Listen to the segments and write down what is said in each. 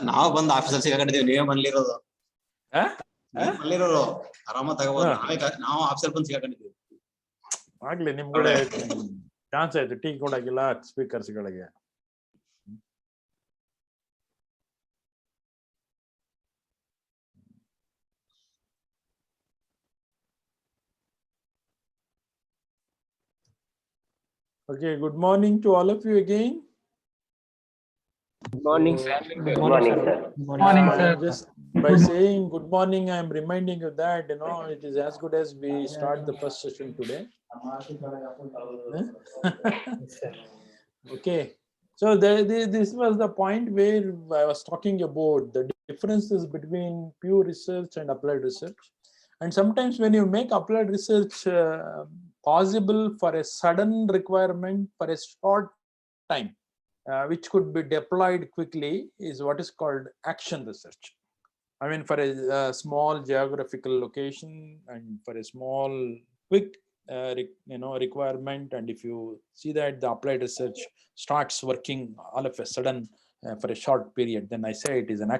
ನಾವು ಬಂದು ಆಫೀಸಲ್ಲಿ ಸಿಗಾಕೊಂಡಿದ್ದೀವಿ, ನೀವೇ ಮನೇಲಿರೋದು. ಮನೇಲಿರೋರು ಆರಾಮ ತಗೋಬಹುದು, ನಾವು ಆಫೀಸಲ್ಲಿ ಬಂದು ಸಿಗಾಕೊಂಡಿದ್ದೀವಿ. ಆಗ್ಲಿ, ನಿಮ್ ಕಡೆ ಚಾನ್ಸ್ ಆಯ್ತು, ಟೀ ಕೊಡಾಗಿಲ್ಲ ಸ್ಪೀಕರ್ಸ್ ಗಳಿಗೆ. Okay, good morning to all of you again. Good morning, sir. Good morning, sir. Good morning, sir. Just by saying good morning, I am reminding you that it is as good as we start the first session today. Okay, so this was the point where I was talking about the differences between pure research and applied research. And sometimes when you make applied research possible for a sudden requirement for a short time, which could be deployed quickly, is what is called action research. I mean, for a small geographical location and for a small quick requirement, and if you see that the applied research starts working all of a sudden for a short period, then I say it is an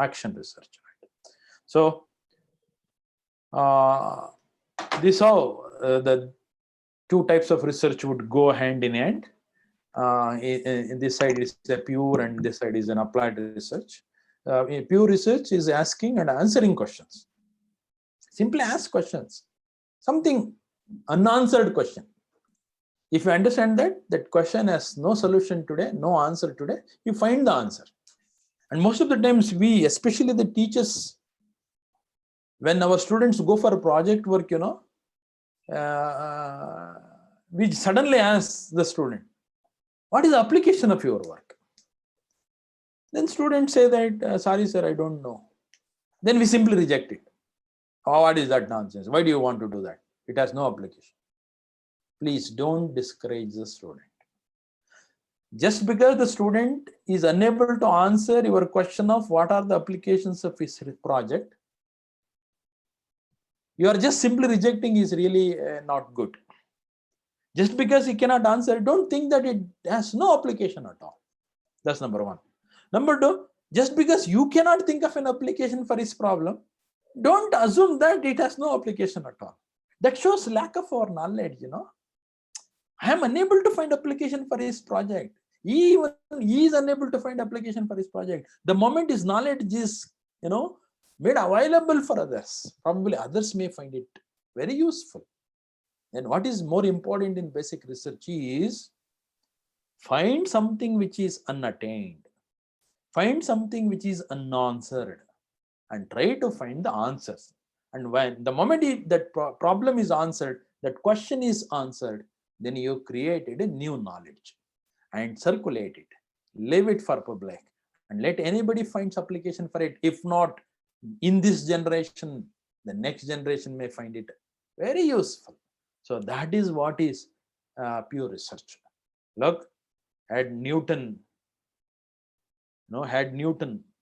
action research. So this how the two types of research would go hand in hand. In this side is a pure and this side is an applied research. Pure research is asking and answering questions. Simply ask questions. Something unanswered question. If you understand that question has no solution today, no answer today, you find the answer. And most of the times we, especially the teachers, when our students go for a project work, we suddenly ask the student, what is the application of your work? Then students say that, sorry sir, I don't know. Then we simply reject it. Oh, what is that nonsense? Why do you want to do that? It has no application. Please don't discourage the student. Just because the student is unable to answer your question of what are the applications of his project, you are just simply rejecting is really not good. Just because he cannot answer, don't think that it has no application at all. That's number one. Number two, just because you cannot think of an application for his problem, don't assume that it has no application at all. That shows lack of our knowledge, I am unable to find application for his project. He is unable to find application for his project. The moment his knowledge is, made available for others, probably others may find it very useful. And what is more important in basic research is find something which is unattained, find something which is unanswered, and try to find the answers. And when the moment that problem is answered, that question is answered, then you created a new knowledge and circulate it, leave it for public, and let anybody find application for it. If not in this generation, the next generation may find it very useful. So that is what is pure research. Look, had Newton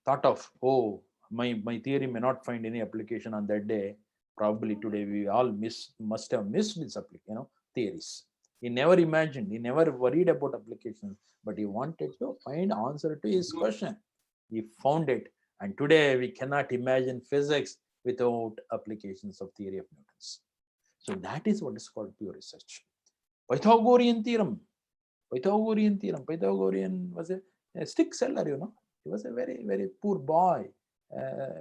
thought of, oh, my theory may not find any application on that day, probably today we all must have missed this theories. He never imagined, he never worried about applications, but he wanted to find answer to his question. He found it, and today we cannot imagine physics without applications of theory of Newton's. So that is what is called pure research. Pythagorean theorem. Pythagorean was a stick seller, He was a very, very poor boy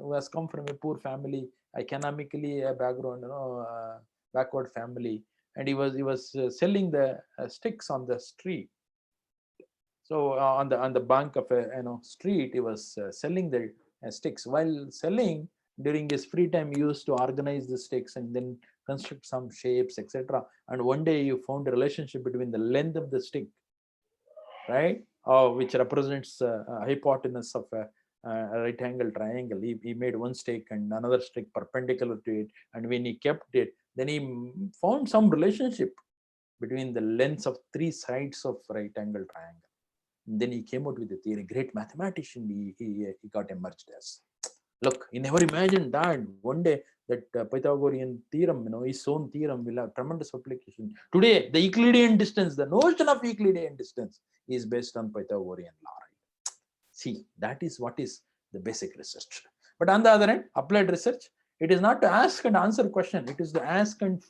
who has come from a poor family, economically a background, backward family, and he was selling the sticks on the street. So on the bank of a street, he was selling the sticks. While selling, during his free time, he used to organize the sticks and then construct some shapes, etc. And one day you found a relationship between the length of the stick, right, which represents hypotenuse of a right angle triangle. He made one stick and another stick perpendicular to it, and when he kept it, then he found some relationship between the lengths of three sides of right angle triangle. And then he came out with the theory. Great mathematician he got emerged as. Look, you never imagined that one day that Pythagorean theorem, his own theorem will have tremendous application. Today, the Euclidean distance, the notion of Euclidean distance is based on Pythagorean law. Right? See, that is what is the basic research. But on the other hand, applied research, it is not to ask and answer question. It is to ask and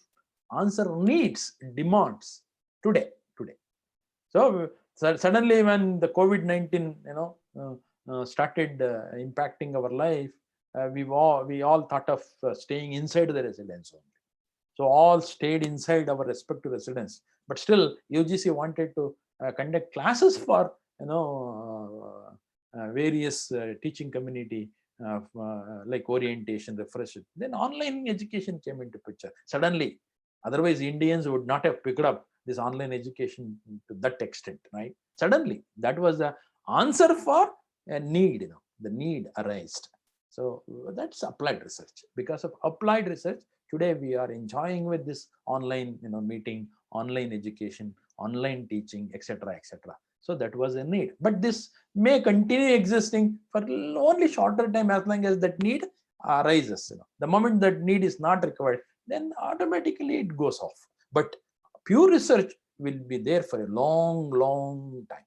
answer needs, demands today. So suddenly when the COVID-19, started impacting our life, we all thought of staying inside the residence only. So all stayed inside our respective residence. But still, UGC wanted to conduct classes for various teaching community like orientation, refresh. Then online education came into picture suddenly. Otherwise, Indians would not have picked up this online education to that extent, right? Suddenly, that was the answer for a need. The need arose. So that's applied research. Because of applied research, today we are enjoying with this online, meeting, online education, online teaching, etc., etc. So that was a need. But this may continue existing for only shorter time as long as that need arises. The moment that need is not required, then automatically it goes off. But pure research will be there for a long time.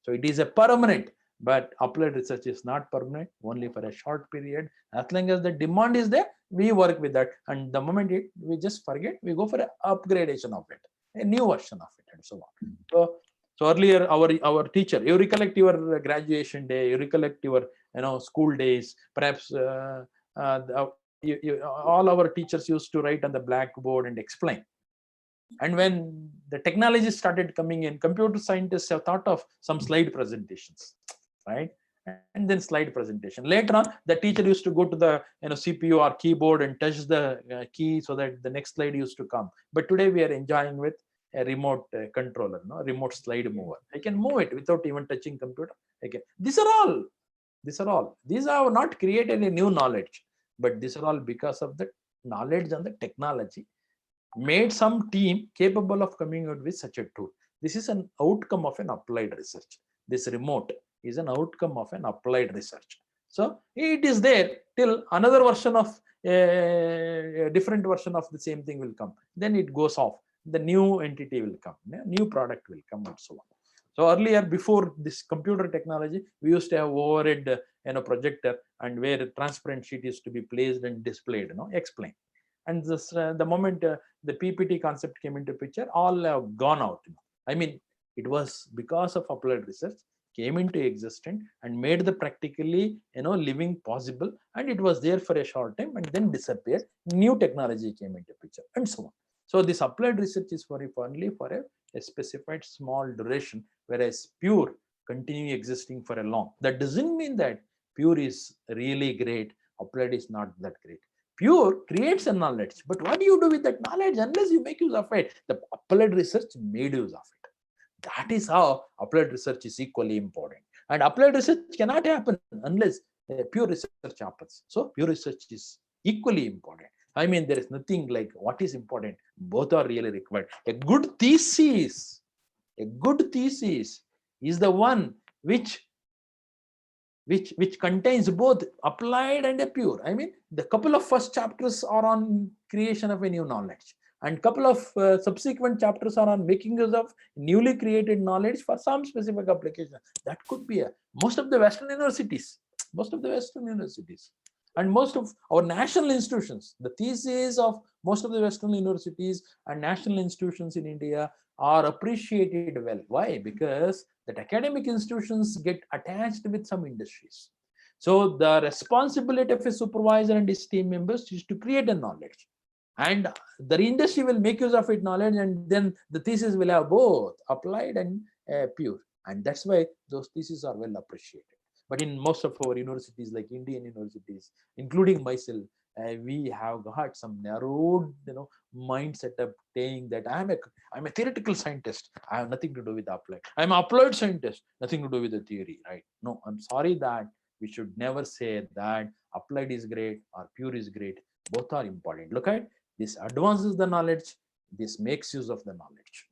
So it is a permanent, but applied research is not permanent, only for a short period. As long as the demand is there, we work with that. And the moment we just forget, we go for an upgradation of it, a new version of it, and so on. So earlier, our teacher, you recollect your graduation day, you recollect your school days, perhaps all our teachers used to write on the blackboard and explain. And when the technology started coming in, computer scientists have thought of some slide presentations, right? And then slide presentation. Later on, the teacher used to go to the CPU or keyboard and touch the key so that the next slide used to come. But today we are enjoying with a remote controller, remote slide mover. I can move it without even touching computer. These are not created a new knowledge, but these are all because of the knowledge and the technology made some team capable of coming out with such a tool. This is an outcome of an applied research. This remote is an outcome of an applied research. So it is there till another version of a different version of the same thing will come. Then it goes off. The new entity will come. New product will come, and so on. So earlier, before this computer technology, we used to have overhead projector, and where a transparent sheet is to be placed and displayed, explained. And this, the moment the PPT concept came into picture, all have gone out. I mean, it was because of applied research came into existence and made the practically living possible, and it was there for a short time and then disappeared. New technology came into picture, and so on. So this applied research is only for a specified small duration, whereas pure continue existing for a long. That doesn't mean that pure is really great, applied is not that great. Pure creates a knowledge, but what do you do with that knowledge unless you make use of it? The applied research made use of it. That is how applied research is equally important. And applied research cannot happen unless pure research happens. So pure research is equally important. I mean, there is nothing like what is important. Both are really required. A good thesis is the one which contains both applied and a pure. I mean, the couple of first chapters are on creation of a new knowledge, and couple of subsequent chapters are on making use of newly created knowledge for some specific application. That could be most of the Western universities, and most of our national institutions. The thesis of most of the Western universities and national institutions in India are appreciated well. Why? Because that academic institutions get attached with some industries. So the responsibility of a supervisor and his team members is to create a knowledge, and the industry will make use of it knowledge, and then the thesis will have both applied and pure, and that's why those theses are well appreciated. But in most of our universities, like Indian universities, including myself, we have got some narrowed mindset of saying that I'm a theoretical scientist, I have nothing to do with applied. I'm an applied scientist, nothing to do with the theory, right? No, I'm sorry, that we should never say that applied is great or pure is great. Both are important. Look at this: advances the knowledge, this makes use of the knowledge,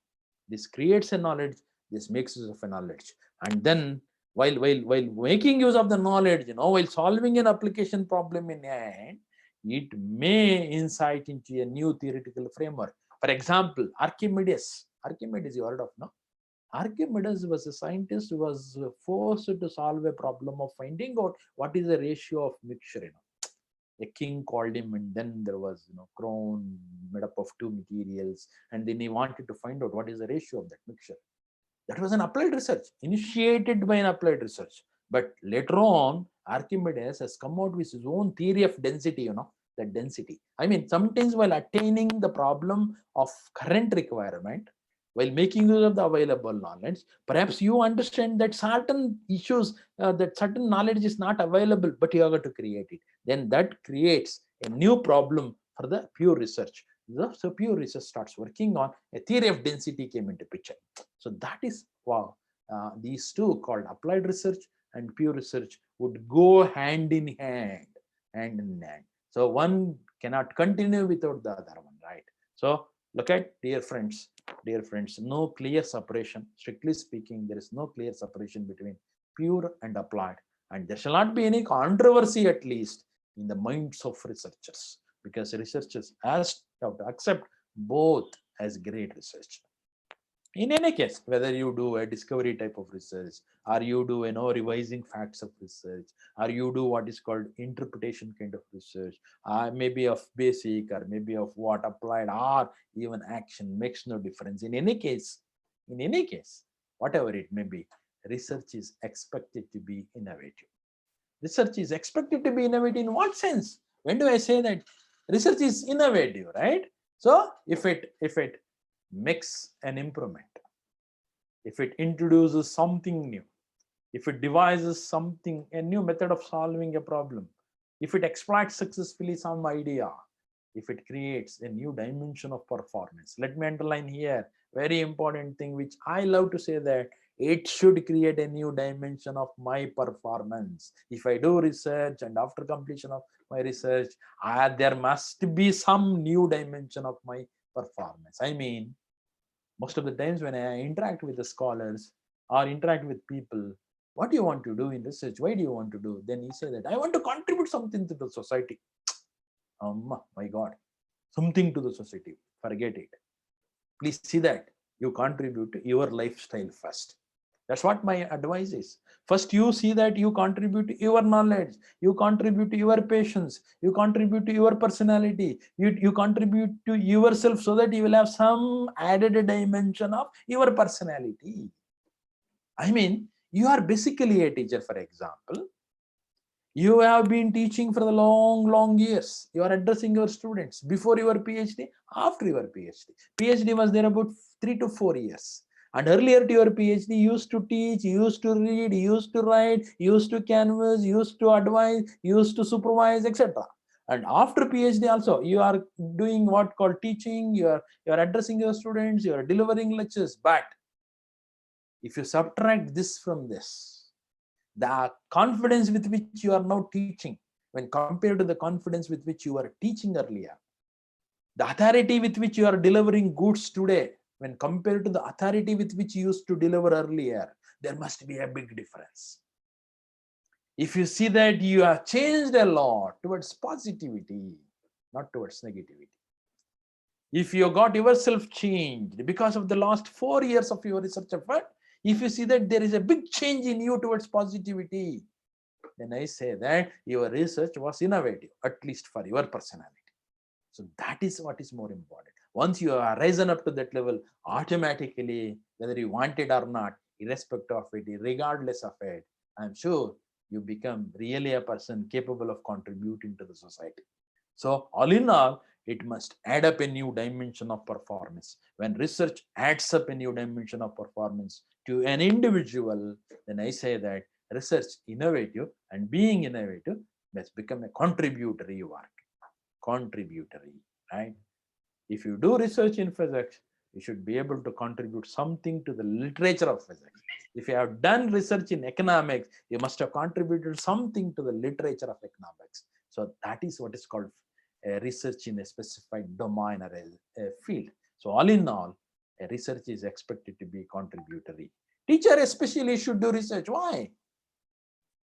this creates a knowledge, this makes use of a knowledge. And then while making use of the knowledge, while solving an application problem in hand, it may insight into a new theoretical framework. For example, Archimedes, you heard of, no? Archimedes was a scientist who was forced to solve a problem of finding out what is the ratio of mixture. A king called him, and then there was crown made up of two materials, and then he wanted to find out what is the ratio of that mixture. That was an applied research, initiated by an applied research. But later on, Archimedes has come out with his own theory of density, that density. I mean, sometimes while attaining the problem of current requirement, while making use of the available knowledge, perhaps you understand that certain issues, that certain knowledge is not available, but you have got to create it. Then that creates a new problem for the pure research. So pure research starts working on a theory of density came into picture. So that is wow. These two called applied research and pure research would go hand in hand, So one cannot continue without the other one, right? So look at, dear friends, no clear separation. Strictly speaking, there is no clear separation between pure and applied, and there shall not be any controversy, at least in the minds of researchers, because researchers have to accept both as great research. In any case, whether you do a discovery type of research, or you do revising facts of research, or you do what is called interpretation kind of research, maybe of basic, or maybe of what applied, or even action, makes no difference. In any case, whatever it may be, research is expected to be innovative. Research is expected to be innovative in what sense? When do I say that research is innovative, right? So if it makes an improvement, if it introduces something new, if it devises something, a new method of solving a problem, if it exploits successfully some idea, if it creates a new dimension of performance. Let me underline here, very important thing which I love to say, that it should create a new dimension of my performance. If I do research and after completion of my research, there must be some new dimension of my performance. I mean, most of the times when I interact with the scholars or interact with people, what do you want to do in research? Why do you want to do? Then you say that I want to contribute something to the society. My God, something to the society. Forget it. Please see that you contribute to your lifestyle first. That's what my advice is. First, you see that you contribute to your knowledge, you contribute to your patience, you contribute to your personality, you contribute to yourself, so that you will have some added dimension of your personality. I mean, you are basically a teacher, for example. You have been teaching for the long years. You are addressing your students before your PhD, after your PhD. PhD was there about 3 to 4 years. And earlier to your PhD, you used to teach, you used to read, you used to write, you used to canvas, you used to advise, you used to supervise, etc. And after PhD also, you are doing what called teaching, you are addressing your students, you are delivering lectures. But if you subtract this from this, the confidence with which you are now teaching, when compared to the confidence with which you were teaching earlier, the authority with which you are delivering goods today, when compared to the authority with which you used to deliver earlier, there must be a big difference. If you see that you have changed a lot towards positivity, not towards negativity. If you got yourself changed because of the last 4 years of your research effort, if you see that there is a big change in you towards positivity, then I say that your research was innovative, at least for your personality. So that is what is more important. Once you are risen up to that level, automatically, whether you want it or not, irrespective of it, regardless of it, I'm sure you become really a person capable of contributing to the society. So all in all, it must add up a new dimension of performance. When research adds up a new dimension of performance to an individual, then I say that research innovative, and being innovative must become a contributory work. Contributory, right? If you do research in physics, you should be able to contribute something to the literature of physics. If you have done research in economics, you must have contributed something to the literature of economics. So that is what is called research in a specified domain or a field. So all in all, a research is expected to be contributory. Teacher especially should do research. Why?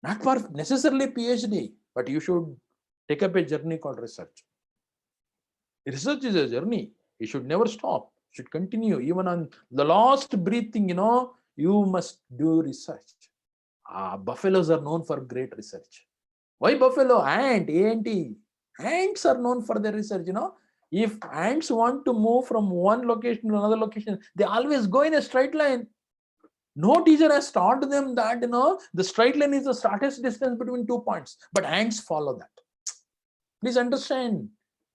Not for necessarily PhD, but you should take up a journey called research. Research is a journey. You should never stop. You should continue. Even on the last breathing, you must do research. Buffaloes are known for great research. Why buffalo? Ant. Ants are known for their research, If ants want to move from one location to another location, they always go in a straight line. No teacher has taught them that, the straight line is the shortest distance between 2 points, but ants follow that. Please understand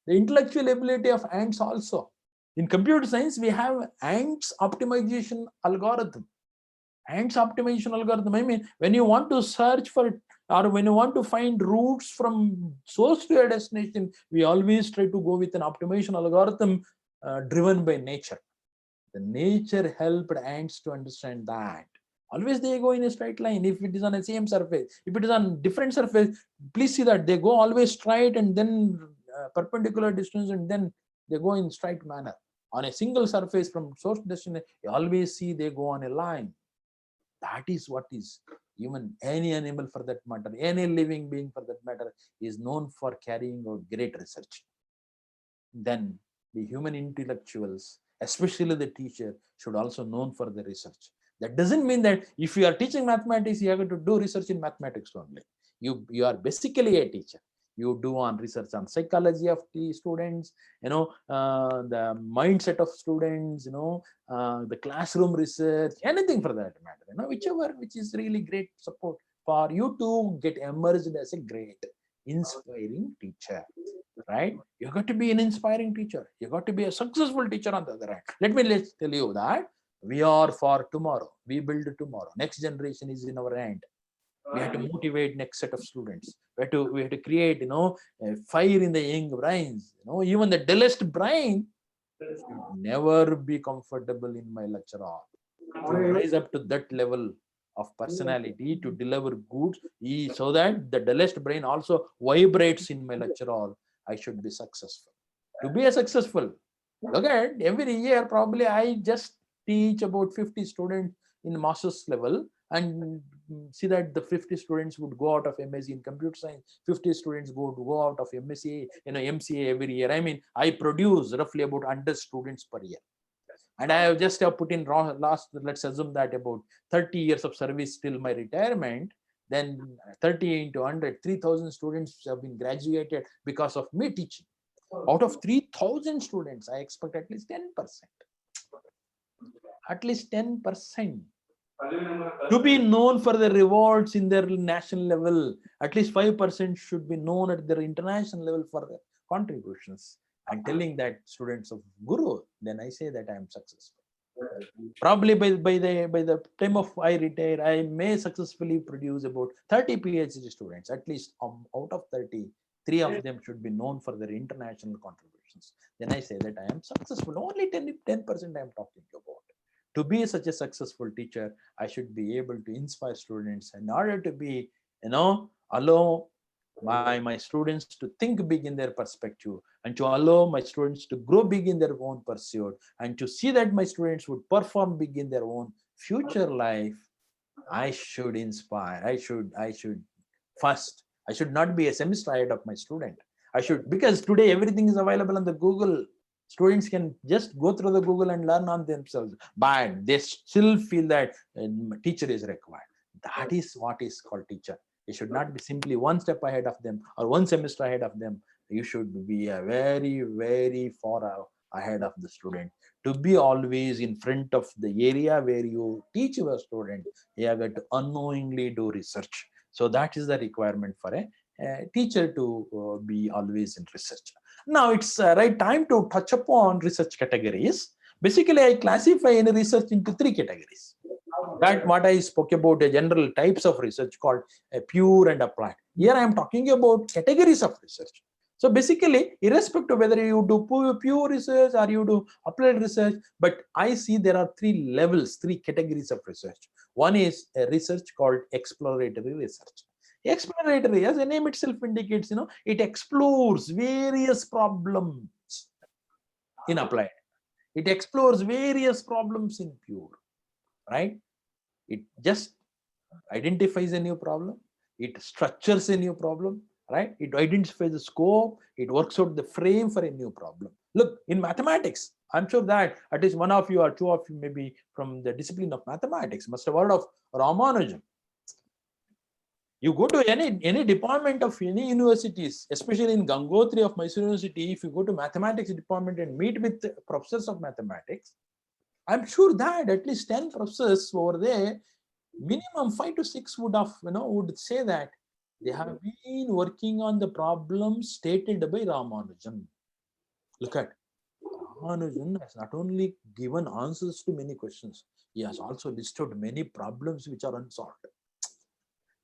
the intellectual ability of ants also. In computer science, we have ants optimization algorithm. Ants optimization algorithm. I mean, when you want to search for, or when you want to find routes from source to a destination, we always try to go with an optimization algorithm driven by nature. The nature helped ants to understand that. Always they go in a straight line. If it is on the same surface, if it is on different surface, please see that they go always straight and then perpendicular distance, and then they go in straight manner. On a single surface from source to destination, you always see they go on a line. That is what is, even any animal for that matter, any living being for that matter, is known for carrying out great research. Then the human intellectuals, especially the teacher, should also known for the research. That doesn't mean that if you are teaching mathematics, you have to do research in mathematics only. You are basically a teacher. You do on research on psychology of the students, the mindset of students, the classroom research, anything for that matter, whichever, which is really great support for you to get emerged as a great, inspiring teacher. Right? You got to be an inspiring teacher. You got to be a successful teacher on the other hand. Let me tell you that we are for tomorrow. We build tomorrow. Next generation is in our hand. We have to motivate next set of students. We have to create, fire in the young brains. Even the dullest brain should never be comfortable in my lecture hall. To rise up to that level of personality, to deliver goods, so that the dullest brain also vibrates in my lecture hall. I should be successful. To be a successful, look at every year, probably I just teach about 50 students in master's level, and see that the 50 students would go out of MSc in computer science, 50 students go out of MSc, MCA every year. I mean, I produce roughly about 100 students per year. And I have just put in last, let's assume that about 30 years of service till my retirement, then 30 into 100, 3,000 students have been graduated because of me teaching. Out of 3,000 students, I expect at least 10%. At least 10%. To be known for the rewards in their national level, at least 5% should be known at their international level for their contributions. I'm telling that students of Guru, then I say that I am successful. Probably by the time of I retire, I may successfully produce about 30 PhD students. At least out of 30, 3 of them should be known for their international contributions. Then I say that I am successful. Only 10% I am talking about. To be such a successful teacher, I should be able to inspire students in order to be, allow my students to think big in their perspective, and to allow my students to grow big in their own pursuit, and to see that my students would perform big in their own future life. I should inspire. I should first, I should not be a semester ahead of my student. I should, because today everything is available on the Google. Students can just go through the Google and learn on themselves, but they still feel that teacher is required. That is what is called teacher. You should not be simply one step ahead of them or one semester ahead of them. You should be a very, very far ahead of the student. To be always in front of the area where you teach your student, you have to unknowingly do research. So that is the requirement for a teacher to be always in research. Now it's right time to touch upon research categories. Basically, I classify any research into 3 categories. That what I spoke about, the general types of research called pure and applied. Here I am talking about categories of research. So basically, irrespective of whether you do pure research or you do applied research, but I see there are 3 levels, 3 categories of research. One is a research called exploratory research. Exploratory, as the name itself indicates, it explores various problems in applied. It explores various problems in pure, right? It just identifies a new problem, it structures a new problem, right? It identifies the scope, it works out the frame for a new problem. Look, in mathematics, I'm sure that at least one of you or two of you maybe from the discipline of mathematics must have heard of Ramanujan. You go to any department of any universities, especially in Gangotri of Mysore University, if you go to mathematics department and meet with professors of mathematics, I'm sure that at least 10 professors over there, minimum 5 to 6 would say that they have been working on the problems stated by Ramanujan. Look at Ramanujan has not only given answers to many questions, he has also listed many problems which are unsolved.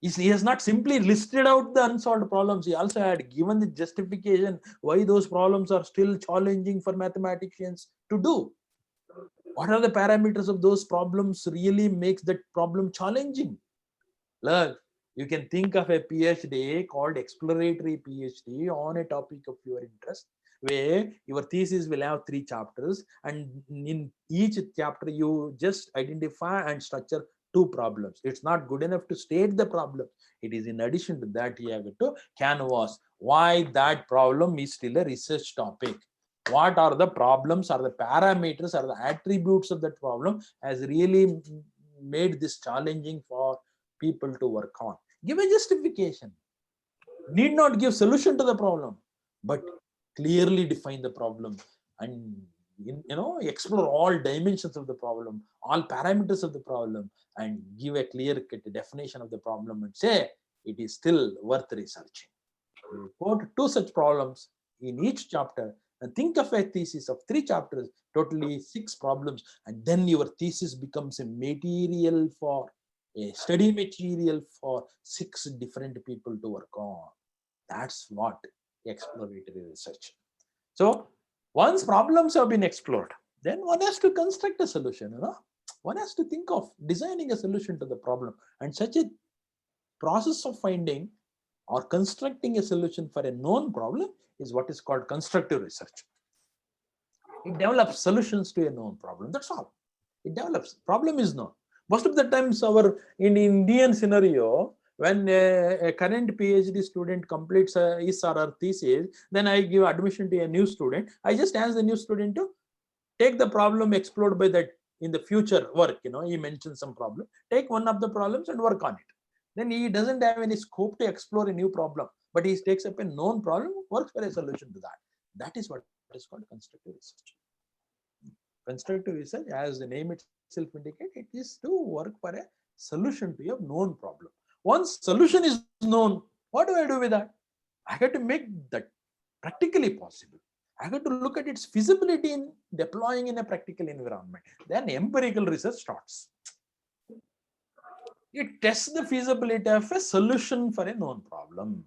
He has not simply listed out the unsolved problems, he also had given the justification why those problems are still challenging for mathematicians to do. What are the parameters of those problems really makes that problem challenging? Look, you can think of a PhD called exploratory PhD on a topic of your interest, where your thesis will have 3 chapters, and in each chapter you just identify and structure 2 problems. It's not good enough to state the problem. It is in addition to that you have to canvas why that problem is still a research topic. What are the problems, are the parameters, are the attributes of that problem has really made this challenging for people to work on. Give a justification. Need not give solution to the problem, but clearly define the problem and explore all dimensions of the problem, all parameters of the problem, and give a clear-cut definition of the problem and say it is still worth researching. You quote 2 such problems in each chapter and think of a thesis of 3 chapters, totally 6 problems, and then your thesis becomes a material for a study material for 6 different people to work on. That's what exploratory research. So once problems have been explored, then one has to construct a solution. One has to think of designing a solution to the problem, and such a process of finding or constructing a solution for a known problem is what is called constructive research. It develops solutions to a known problem. That's all. It develops. Problem is known. Most of the times, in Indian scenario, when a current PhD student completes his or her thesis, then I give admission to a new student. I just ask the new student to take the problem explored by that in the future work. He mentions some problem. Take one of the problems and work on it. Then he doesn't have any scope to explore a new problem, but he takes up a known problem, works for a solution to that. That is what is called constructive research. Constructive research, as the name itself indicates, it is to work for a solution to a known problem. Once solution is known, what do I do with that? I got to make that practically possible. I got to look at its feasibility in deploying in a practical environment. Then empirical research starts. It tests the feasibility of a solution for a known problem.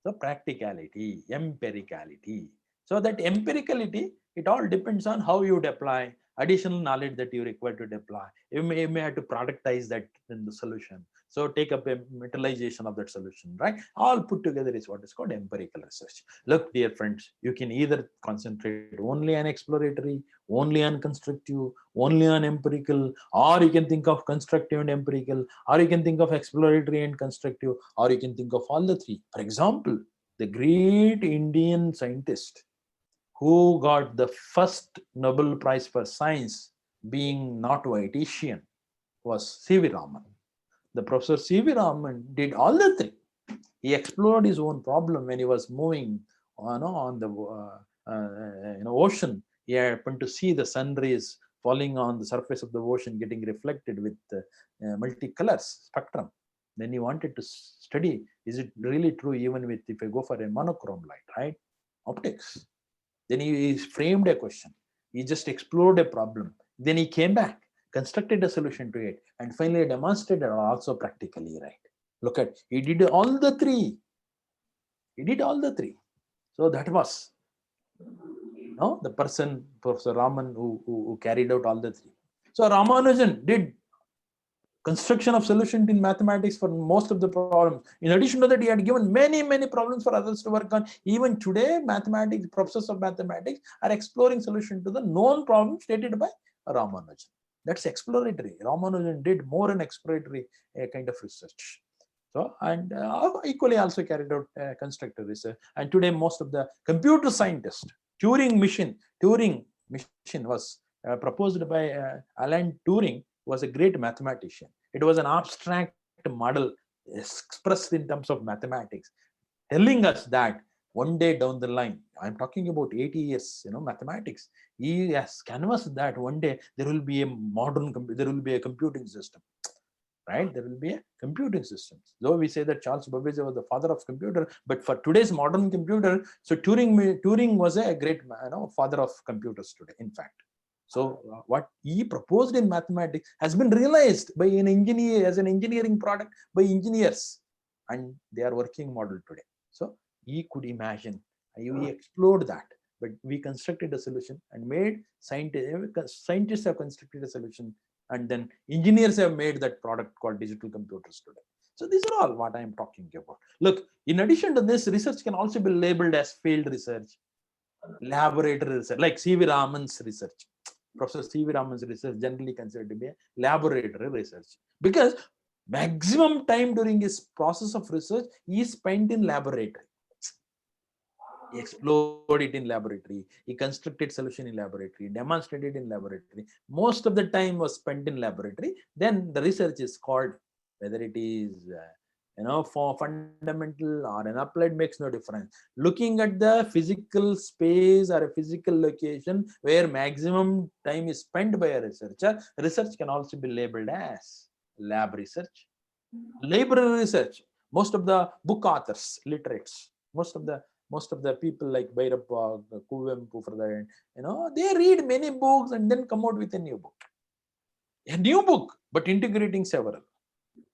So practicality, empiricality. So that empiricality, it all depends on how you deploy additional knowledge that you require to deploy. You may have to productize that in the solution. So take up a metallization of that solution, right? All put together is what is called empirical research. Look, dear friends, you can either concentrate only on exploratory, only on constructive, only on empirical, or you can think of constructive and empirical, or you can think of exploratory and constructive, or you can think of all the 3. For example, the great Indian scientist who got the first Nobel Prize for Science, being not white Asian, was C.V. Raman. The Professor C.V. Raman did all the 3. He explored his own problem when he was moving on the ocean. He happened to see the sun rays falling on the surface of the ocean, getting reflected with multicolor spectrum. Then he wanted to study, is it really true even with if I go for a monochrome light, right? Optics. Then he framed a question. He just explored a problem. Then he came back, constructed a solution to it, and finally demonstrated also practically, right? Look at, he did all the 3. He did all the 3. So that was the person, Professor Raman, who carried out all the 3. So Ramanujan did construction of solution in mathematics for most of the problems. In addition to that, he had given many problems for others to work on. Even today, mathematics, professors of mathematics are exploring solution to the known problem stated by Ramanujan. That's exploratory. Ramanujan did more an exploratory kind of research. So, and equally also carried out constructor research. And today, most of the computer scientists, Turing machine was proposed by Alan Turing, was a great mathematician. It was an abstract model expressed in terms of mathematics, telling us that one day down the line, I'm talking about 80 years, mathematics, he has canvassed that one day there will be a there will be a computing system. Right? There will be a computing system. Though we say that Charles Babbage was the father of computer, but for today's modern computer, so Turing was a great father of computers today, in fact. So what he proposed in mathematics has been realized by an engineer as an engineering product by engineers, and they are working model today. So he could imagine, we explored that, but we constructed a solution and made scientists have constructed a solution, and then engineers have made that product called digital computers today. So these are all what I am talking about. Look, in addition to this, research can also be labeled as field research, laboratory research, like C.V. Raman's research. Professor C.V. Raman's research generally considered to be a laboratory research, because maximum time during his process of research he spent in laboratory. He explored it in laboratory. He constructed solution in laboratory, demonstrated in laboratory. Most of the time was spent in laboratory. Then the research is called, whether it is for fundamental or an applied makes no difference. Looking at the physical space or a physical location where maximum time is spent by a researcher, research can also be labeled as lab research. Library research. Most of the book authors, literates, most of the people like Bhairappa, Kuvempu, for that, they read many books and then come out with a new book. A new book, but integrating several,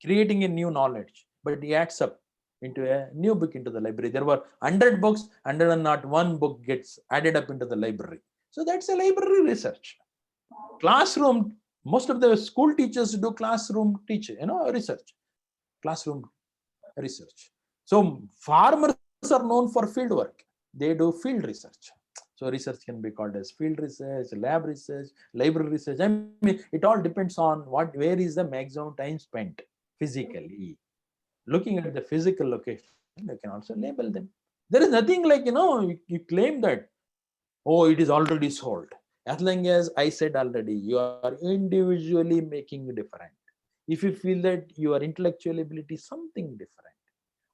creating a new knowledge, but it adds up into a new book into the library. There were 100 books, and not one book gets added up into the library. So that's a library research. Classroom, most of the school teachers do classroom research, classroom research. So farmers are known for field work. They do field research. So research can be called as field research, lab research, library research. I mean, it all depends on where is the maximum time spent physically. Looking at the physical location, you can also label them. There is nothing like, you claim that, oh, it is already solved. As long as I said already, you are individually making different. If you feel that your intellectual ability is something different,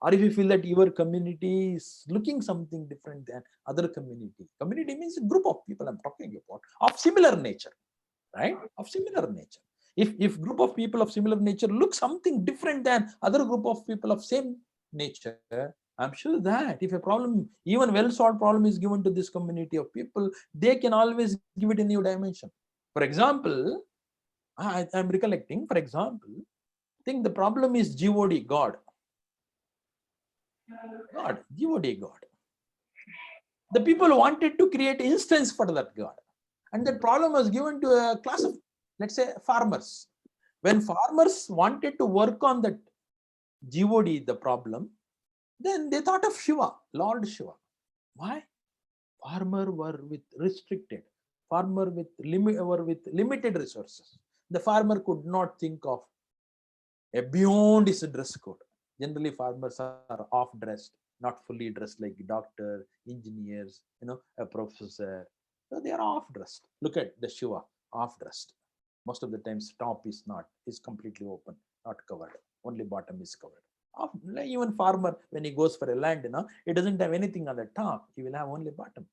or if you feel that your community is looking something different than other community. Community means a group of people I'm talking about of similar nature, right? Of similar nature. If group of people of similar nature look something different than other group of people of same nature, I'm sure that if a problem, even well-solved problem is given to this community of people, they can always give it a new dimension. For example, I'm recollecting, for example, I think the problem is God, God. God. The people wanted to create instance for that God. And that problem was given to a class of, let's say, farmers. When farmers wanted to work on that God, the problem, then they thought of Shiva, Lord Shiva. Why? Farmer were restricted. Farmer were with limited resources. The farmer could not think of a beyond his dress code. Generally, farmers are off-dressed, not fully dressed like doctor, engineers, a professor. So they are off-dressed. Look at the Shiva, off-dressed. Most of the times, top is completely open, not covered. Only bottom is covered. Even farmer, when he goes for a land, he doesn't have anything on the top. He will have only bottom,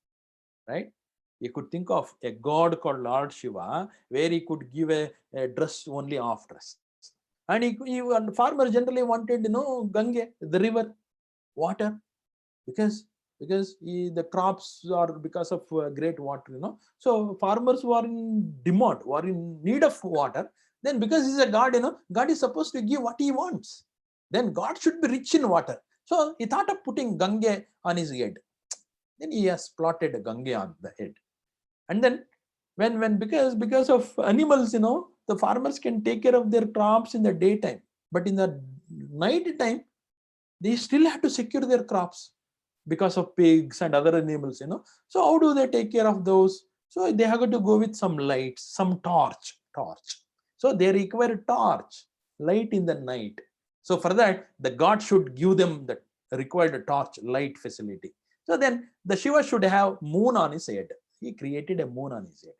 right? You could think of a god called Lord Shiva, where he could give a dress only off-dress. And farmers generally wanted, Gange, the river, water, because the crops are because of great water, So farmers were in demand, were in need of water. Then because he's a god, God is supposed to give what he wants. Then God should be rich in water. So he thought of putting Gange on his head. Then he has plotted a Gange on the head. And then because of animals, the farmers can take care of their crops in the daytime, but in the night time, they still have to secure their crops because of pigs and other animals, So how do they take care of those? So they have to go with some lights, some torch. So they require torch, light in the night. So for that, the god should give them the required torch light facility. So then the Shiva should have moon on his head. He created a moon on his head.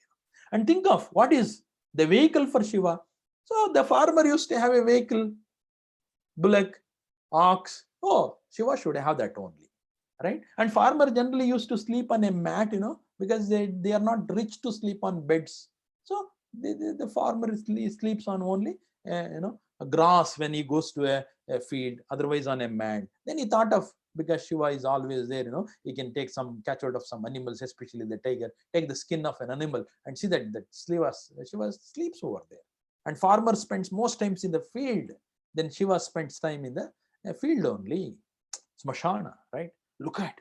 And think of what is the vehicle for Shiva. So the farmer used to have a vehicle, bullock, ox. Oh, Shiva should have that only, right? And farmer generally used to sleep on a mat, because they are not rich to sleep on beds. So the farmer sleeps on only, a grass when he goes to a field, otherwise on a mat. Then he thought of, because Shiva is always there, he can take some, catch out of some animals, especially the tiger, take the skin of an animal and see that Shiva sleeps over there. And farmer spends most times in the field. Then Shiva spends time in the field only. Smashana, right? Look at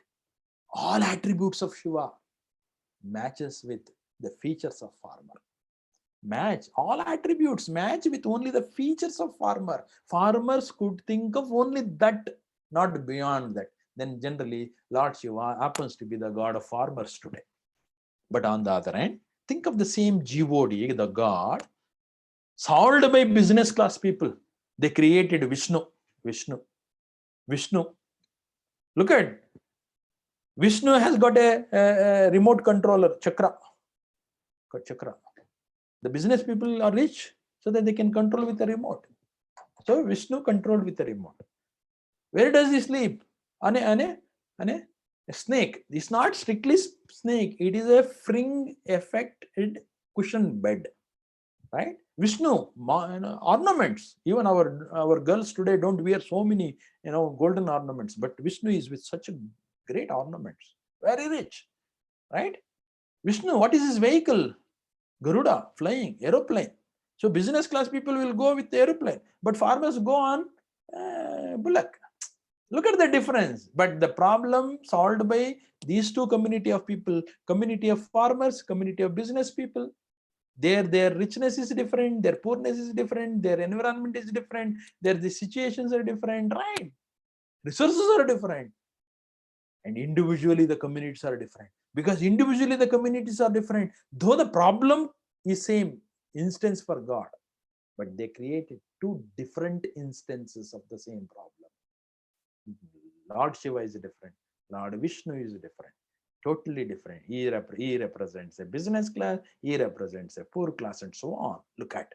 all attributes of Shiva matches with the features of farmer. Match all attributes, match with only the features of farmer. Farmers could think of only that, not beyond that. Then generally Lord Shiva happens to be the god of farmers today. But on the other hand, think of the same God, the god solved by business class people. They created Vishnu. Look at Vishnu has got a remote controller, chakra. Got chakra. The business people are rich so that they can control with a remote. So Vishnu controlled with a remote. Where does he sleep? On a snake. It's not strictly snake. It is a spring affected cushion bed, right? Vishnu, ornaments. Even our girls today don't wear so many, golden ornaments, but Vishnu is with such a great ornaments. Very rich, right? Vishnu, what is his vehicle? Garuda, flying, aeroplane. So business class people will go with the aeroplane, but farmers go on bullock. Look at the difference. But the problem solved by these two community of people, community of farmers, community of business people. Their richness is different, their poorness is different, their environment is different, the situations are different, right? Resources are different. And individually the communities are different. Because individually the communities are different, though the problem is same, instance for God, but they created two different instances of the same problem. Lord Shiva is different, Lord Vishnu is different, totally different. He represents a business class, he represents a poor class, and so on. Look at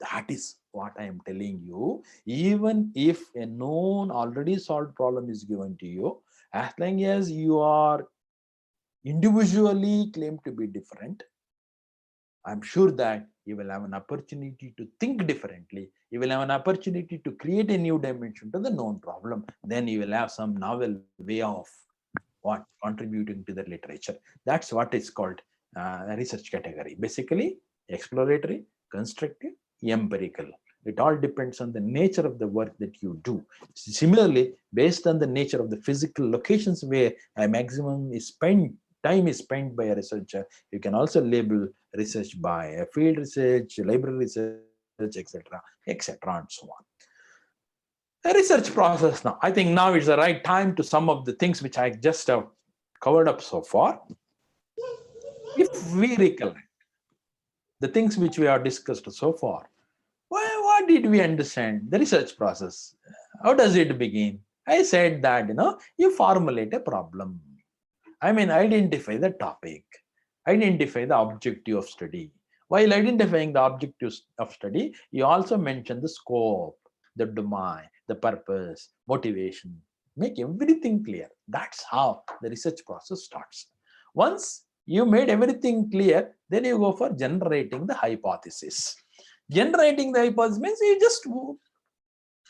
that is what I am telling you. Even if a known already solved problem is given to you, as long as you are individually claimed to be different, I'm sure that you will have an opportunity to think differently. You will have an opportunity to create a new dimension to the known problem. Then you will have some novel way of what contributing to the literature. That's what is called a research category. Basically, exploratory, constructive, empirical. It all depends on the nature of the work that you do. Similarly, based on the nature of the physical locations where a maximum is spent, time is spent by a researcher, you can also label research by a field research, library research, etc., and so on. A research process now. I think now is the right time to sum up the things which I just have covered up so far. If we recollect the things which we have discussed so far, what did we understand? The research process. How does it begin? I said that, you formulate a problem. I mean, identify the topic, identify the objective of study. While identifying the objectives of study, you also mention the scope, the domain, the purpose, motivation. Make everything clear. That's how the research process starts. Once you made everything clear, then you go for generating the hypothesis. Generating the hypothesis means you just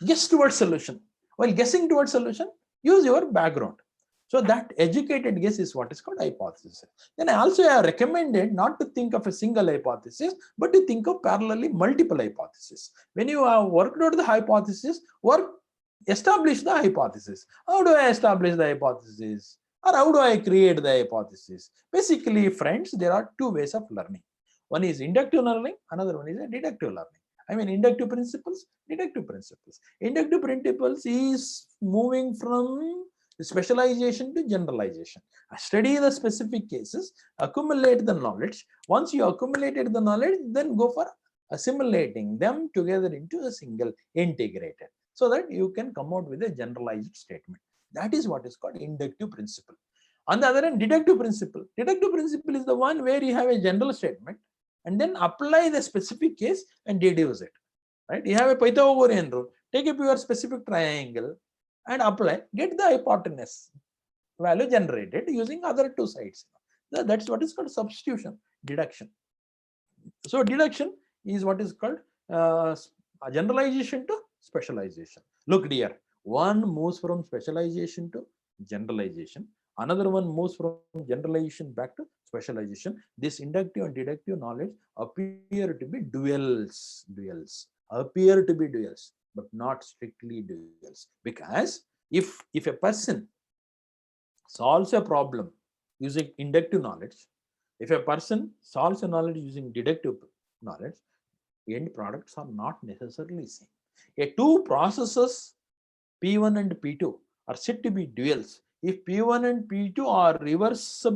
guess towards solution. While guessing towards solution, use your background. So that educated guess is what is called hypothesis. Then I also have recommended not to think of a single hypothesis, but to think of parallelly multiple hypotheses. When you have worked out the hypothesis, establish the hypothesis. How do I establish the hypothesis? Or how do I create the hypothesis? Basically, friends, there are two ways of learning. One is inductive learning, another one is a deductive learning. I mean, inductive principles, deductive principles. Inductive principles is moving from specialization to generalization. Study the specific cases, accumulate the knowledge. Once you accumulated the knowledge, then go for assimilating them together into a single integrated. so that you can come out with a generalized statement. That is what is called inductive principle. On the other hand, deductive principle. Deductive principle is the one where you have a general statement and then apply the specific case and deduce it. Right? You have a Pythagorean rule. Take up your specific triangle and apply, get the hypotenuse value generated using other two sides. That's what is called substitution, deduction. So deduction is what is called a generalization to specialization. Look dear, one moves from specialization to generalization. Another one moves from generalization back to specialization. This inductive and deductive knowledge appear to be duals, appear to be duals, but not strictly duals. Because if a person solves a problem using inductive knowledge, if a person solves a knowledge using deductive knowledge, end products are not necessarily same. Two processes P1 and P2 are said to be duals if P1 and P2 are reverse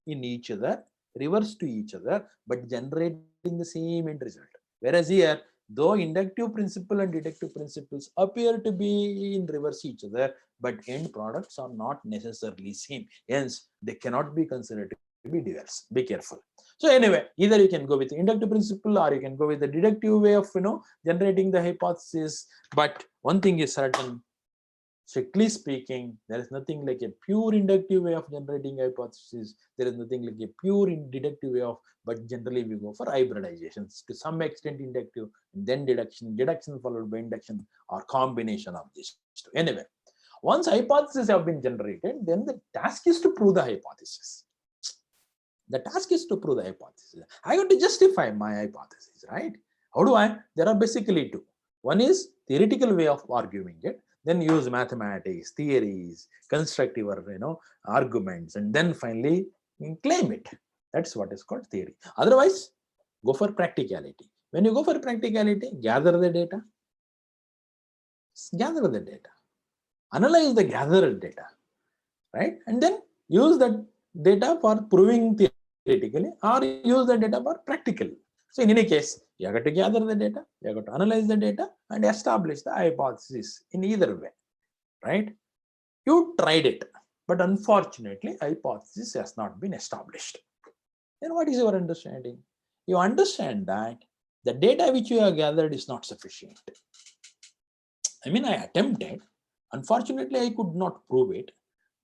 in each other, reverse to each other, but generating the same end result. Whereas here, though inductive principle and deductive principles appear to be in reverse each other, but end products are not necessarily same. Hence, they cannot be considered to be duals. Be careful. So anyway, either you can go with the inductive principle or you can go with the deductive way of generating the hypothesis. But one thing is certain. Strictly speaking, there is nothing like a pure inductive way of generating hypothesis. There is nothing like a pure deductive way of, but generally we go for hybridizations. To some extent inductive, and then deduction, deduction followed by induction, or combination of these two. Anyway, once hypotheses have been generated, then the task is to prove the hypothesis. The task is to prove the hypothesis. I got to justify my hypothesis, right? How do I? There are basically two. One is theoretical way of arguing it. Then use mathematics, theories, constructive arguments, and then finally claim it. That's what is called theory. Otherwise, go for practicality. When you go for practicality, gather the data, analyze the gathered data, right? And then use that data for proving theoretically or use the data for practically. So in any case, you have got to gather the data, you have got to analyze the data and establish the hypothesis in either way, right? You tried it, but unfortunately, hypothesis has not been established. Then what is your understanding? You understand that the data which you have gathered is not sufficient. I mean, I attempted. Unfortunately, I could not prove it.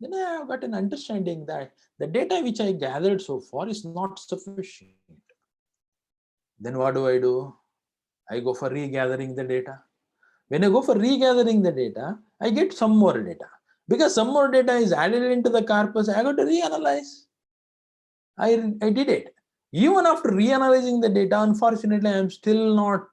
Then I have got an understanding that the data which I gathered so far is not sufficient. Then what do? I go for regathering the data. When I go for regathering the data, I get some more data. Because some more data is added into the corpus, I got to reanalyze. I did it. Even after reanalyzing the data, unfortunately, I am still not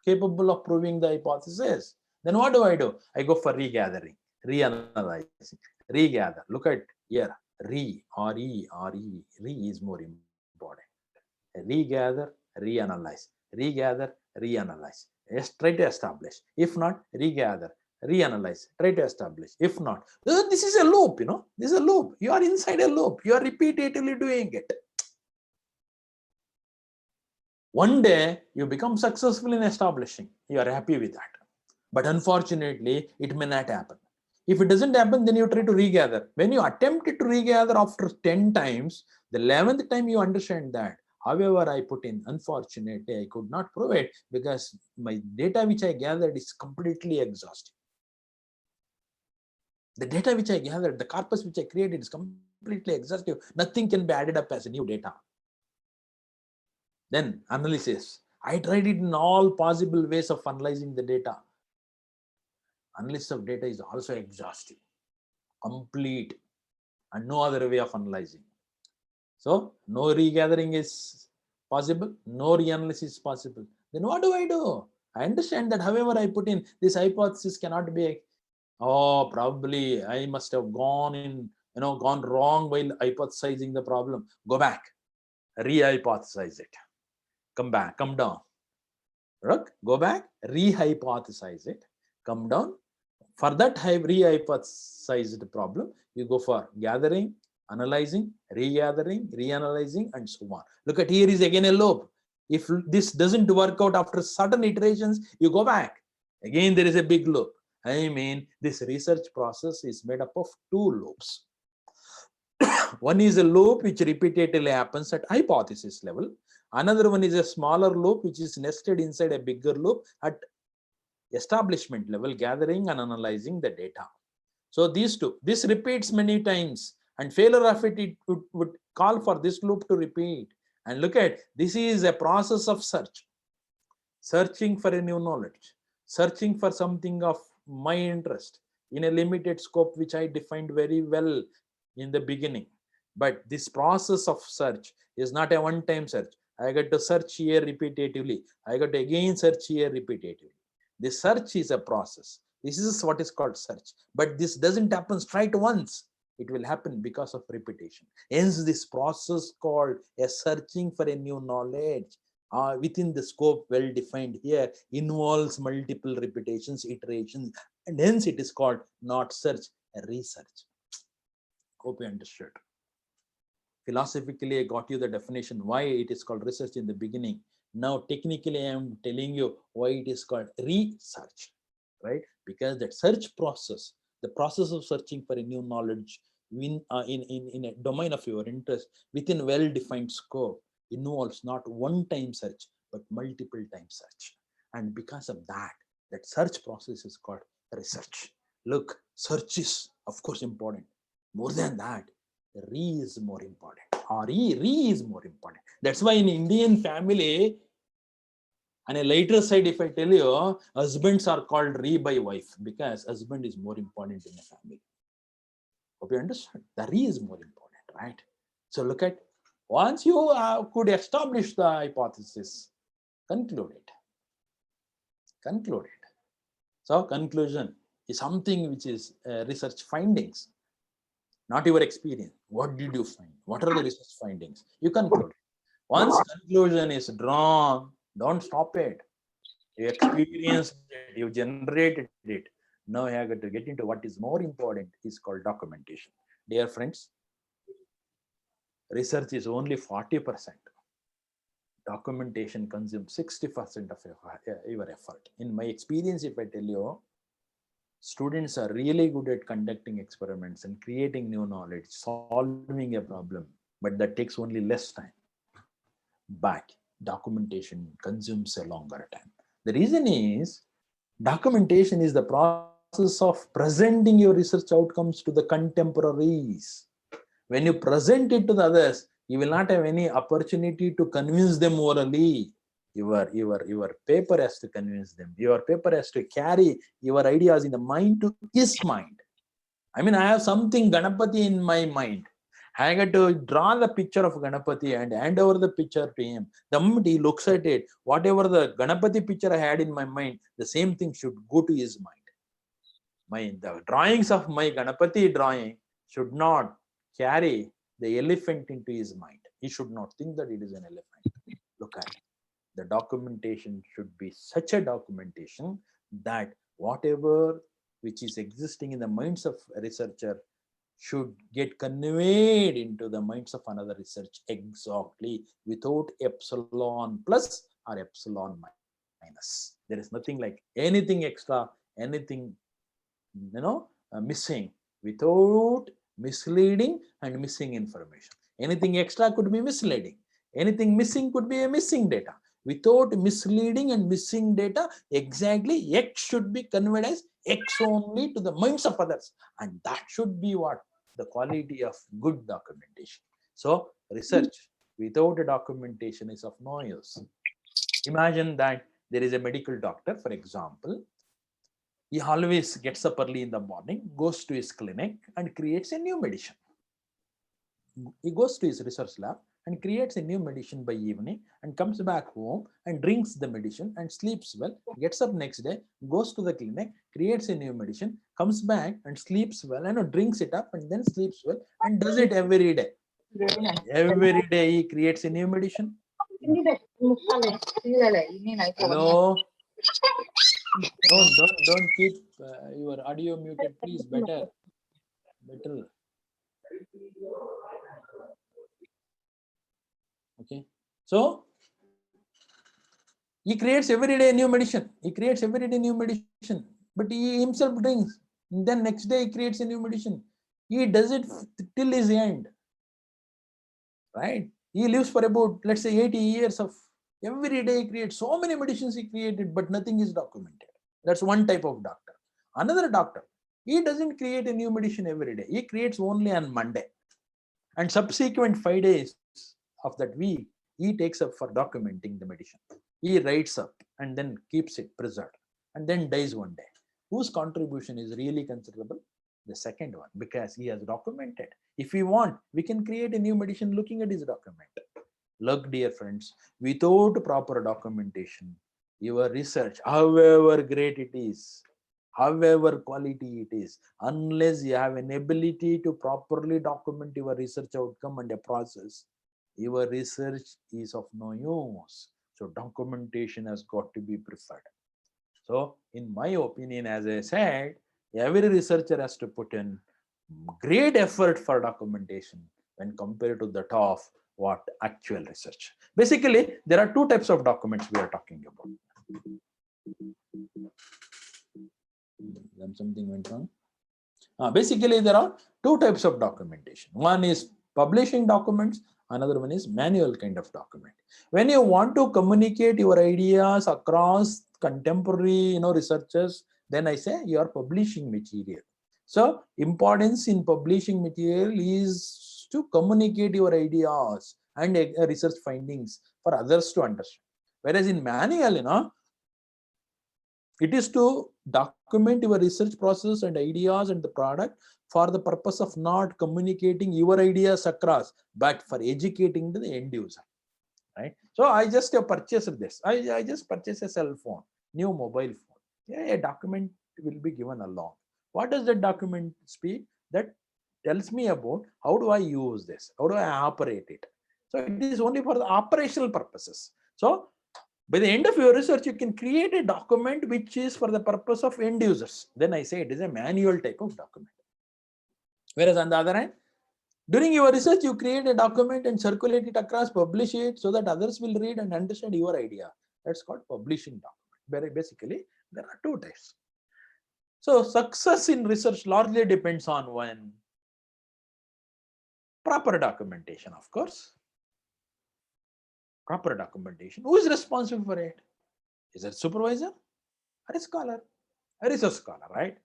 capable of proving the hypothesis. Then what do? I go for regathering, reanalyzing, regather. Look at here, re is more important. Regather, reanalyze, regather, reanalyze. Yes, try to establish. If not, regather, reanalyze, try to establish. If not, this is a loop, this is a loop. You are inside a loop. You are repeatedly doing it. One day you become successful in establishing. You are happy with that. But unfortunately, it may not happen. If it doesn't happen, then you try to regather. When you attempt to regather after 10 times, the 11th time you understand that. However, I put in, unfortunately, I could not prove it because my data which I gathered is completely exhaustive. The data which I gathered, the corpus which I created is completely exhaustive. Nothing can be added up as a new data. Then analysis. I tried it in all possible ways of analyzing the data. Analysis of data is also exhaustive, complete, and no other way of analyzing. So no regathering is possible, no reanalysis is possible. Then what do? I understand that however I put in, this hypothesis cannot be, probably I must have gone wrong while hypothesizing the problem. Go back, re-hypothesize it. Come back, come down. Look, go back, re-hypothesize it, come down. For that re-hypothesized problem, you go for gathering, analyzing, regathering, reanalyzing, and so on. Look at here is again a loop. If this doesn't work out after certain iterations, you go back. Again, there is a big loop. I mean, this research process is made up of two loops. One is a loop which repeatedly happens at hypothesis level. Another one is a smaller loop which is nested inside a bigger loop at establishment level, gathering and analyzing the data. So these two, this repeats many times, and failure of it would call for this loop to repeat. And look at, this is a process of search, searching for a new knowledge, searching for something of my interest in a limited scope, which I defined very well in the beginning. But this process of search is not a one-time search. I got to search here repetitively. I got to again search here repetitively. The search is a process. This is what is called search. But this doesn't happen straight once. It will happen because of repetition. Hence, this process called a searching for a new knowledge within the scope well defined here involves multiple repetitions, iterations, and hence it is called not search, a research. Hope you understood. Philosophically, I got you the definition why it is called research in the beginning. Now, technically, I am telling you why it is called research, right? Because that search process, the process of searching for a new knowledge in a domain of your interest within well-defined scope involves not one-time search, but multiple time search. And because of that, that search process is called research. Look, search is, of course, important. More than that, re is more important. Re is more important. That's why in Indian family, on a later side, if I tell you, husbands are called re by wife because husband is more important in the family. Hope you understand. The re is more important, right? So look at, once you could establish the hypothesis, conclude it. Conclude it. So conclusion is something which is research findings, not your experience. What did you find? What are the research findings? You conclude. Once conclusion is drawn, don't stop it. You experienced it, you generated it. Now you have to get into what is more important, is called documentation. Dear friends, research is only 40%. Documentation consumes 60% of your effort. In my experience, if I tell you, students are really good at conducting experiments and creating new knowledge, solving a problem, but that takes only less time. But documentation consumes a longer time. The reason is documentation is the process of presenting your research outcomes to the contemporaries. When you present it to the others, you will not have any opportunity to convince them orally. Your paper has to convince them. Your paper has to carry your ideas in the mind to his mind. I mean, I have something Ganapati in my mind. I got to draw the picture of Ganapati and hand over the picture to him. The moment he looks at it, whatever the Ganapati picture I had in my mind, the same thing should go to his mind. The drawings of my Ganapati drawing should not carry the elephant into his mind. He should not think that it is an elephant. Look at it. The documentation should be such a documentation that whatever which is existing in the minds of a researcher should get conveyed into the minds of another research exactly, without epsilon plus or epsilon minus. There is nothing like anything extra, anything missing, without misleading and missing information. Anything extra could be misleading. Anything missing could be a missing data. Without misleading and missing data, exactly X should be conveyed as X only to the minds of others. And that should be what? The quality of good documentation. So research without a documentation is of no use. Imagine that there is a medical doctor, for example. He always gets up early in the morning, goes to his clinic and creates a new medicine. He goes to his research lab and creates a new medicine by evening and comes back home and drinks the medicine and sleeps well, gets up next day, goes to the clinic, creates a new medicine, comes back and sleeps well and drinks it up and then sleeps well and does it every day. Every day he creates a new medicine. Hello? Don't keep your audio muted, please. Better. Okay. So he creates every day a new medicine. He creates every day new medicine. but he himself drinks. And then next day he creates a new medicine. He does it till his end, right? He lives for about, let's say, 80 years of every day he creates so many medicines he created, but nothing is documented. That's one type of doctor. Another doctor, he doesn't create a new medicine every day. He creates only on Monday. And subsequent 5 days of that week, he takes up for documenting the medicine. He writes up and then keeps it preserved and then dies one day. Whose contribution is really considerable? The second one, because he has documented. If we want, we can create a new medicine looking at his document. Look, dear friends, without proper documentation, your research, however great it is, however quality it is, unless you have an ability to properly document your research outcome and a process, your research is of no use. So documentation has got to be preferred. So in my opinion, as I said, every researcher has to put in great effort for documentation when compared to that of what actual research. Basically, there are two types of documents we are talking about. Then something went wrong. Basically, there are two types of documentation. One is publishing documents, another one is manual kind of document. When you want to communicate your ideas across contemporary researchers, then I say you are publishing material. So importance in publishing material is to communicate your ideas and research findings for others to understand. Whereas in manual, it is to document your research process and ideas and the product for the purpose of not communicating your ideas across, but for educating the end user, right? So I just purchased this. I just purchased a cell phone, new mobile phone. Yeah, a document will be given along. What does that document speak? That tells me about how do I use this? How do I operate it? So it is only for the operational purposes. So by the end of your research, you can create a document which is for the purpose of end users. Then I say it is a manual type of document. Whereas on the other hand, during your research, you create a document and circulate it across, publish it so that others will read and understand your idea. That's called publishing document. Very basically, there are two types. So success in research largely depends on one, proper documentation, of course. Proper documentation. Who is responsible for it? Is it supervisor or a scholar? A research scholar, right?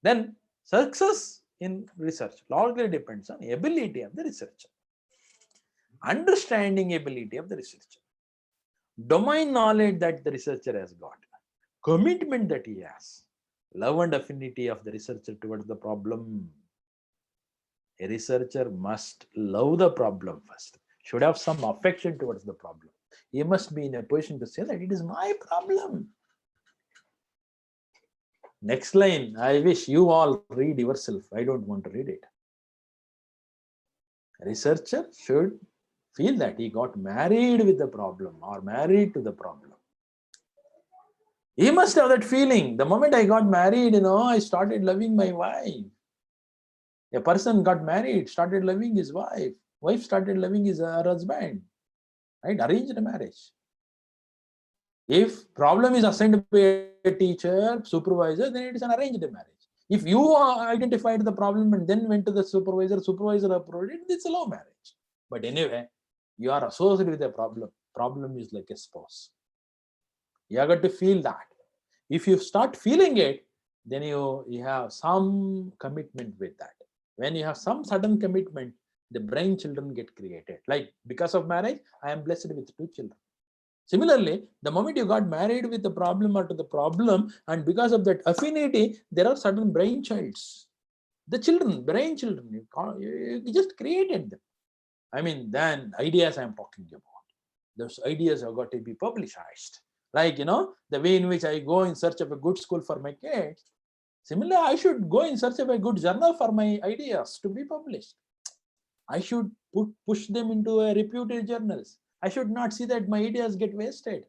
Then success in research largely depends on ability of the researcher, understanding ability of the researcher, domain knowledge that the researcher has got, commitment that he has, love and affinity of the researcher towards the problem. A researcher must love the problem first, should have some affection towards the problem. He must be in a position to say that it is my problem. Next line, I wish you all read yourself. I don't want to read it. A researcher should feel that he got married with the problem or married to the problem. He must have that feeling. The moment I got married, I started loving my wife. A person got married, started loving his wife. Wife started loving her husband. Right? Arranged marriage. If problem is assigned by a teacher, supervisor, then it is an arranged marriage. If you identified the problem and then went to the supervisor approved it, it's a love marriage. But anyway, you are associated with a problem. Problem is like a spouse. You have got to feel that. If you start feeling it, then you have some commitment with that. When you have some sudden commitment, the brain children get created. Like because of marriage, I am blessed with 2 children. Similarly, the moment you got married with the problem or to the problem, and because of that affinity, there are certain brain childs. The children, brain children, you just created them. I mean, then ideas I'm talking about. Those ideas have got to be publicized. Like, the way in which I go in search of a good school for my kids. Similarly, I should go in search of a good journal for my ideas to be published. I should push them into a reputed journals. I should not see that my ideas get wasted.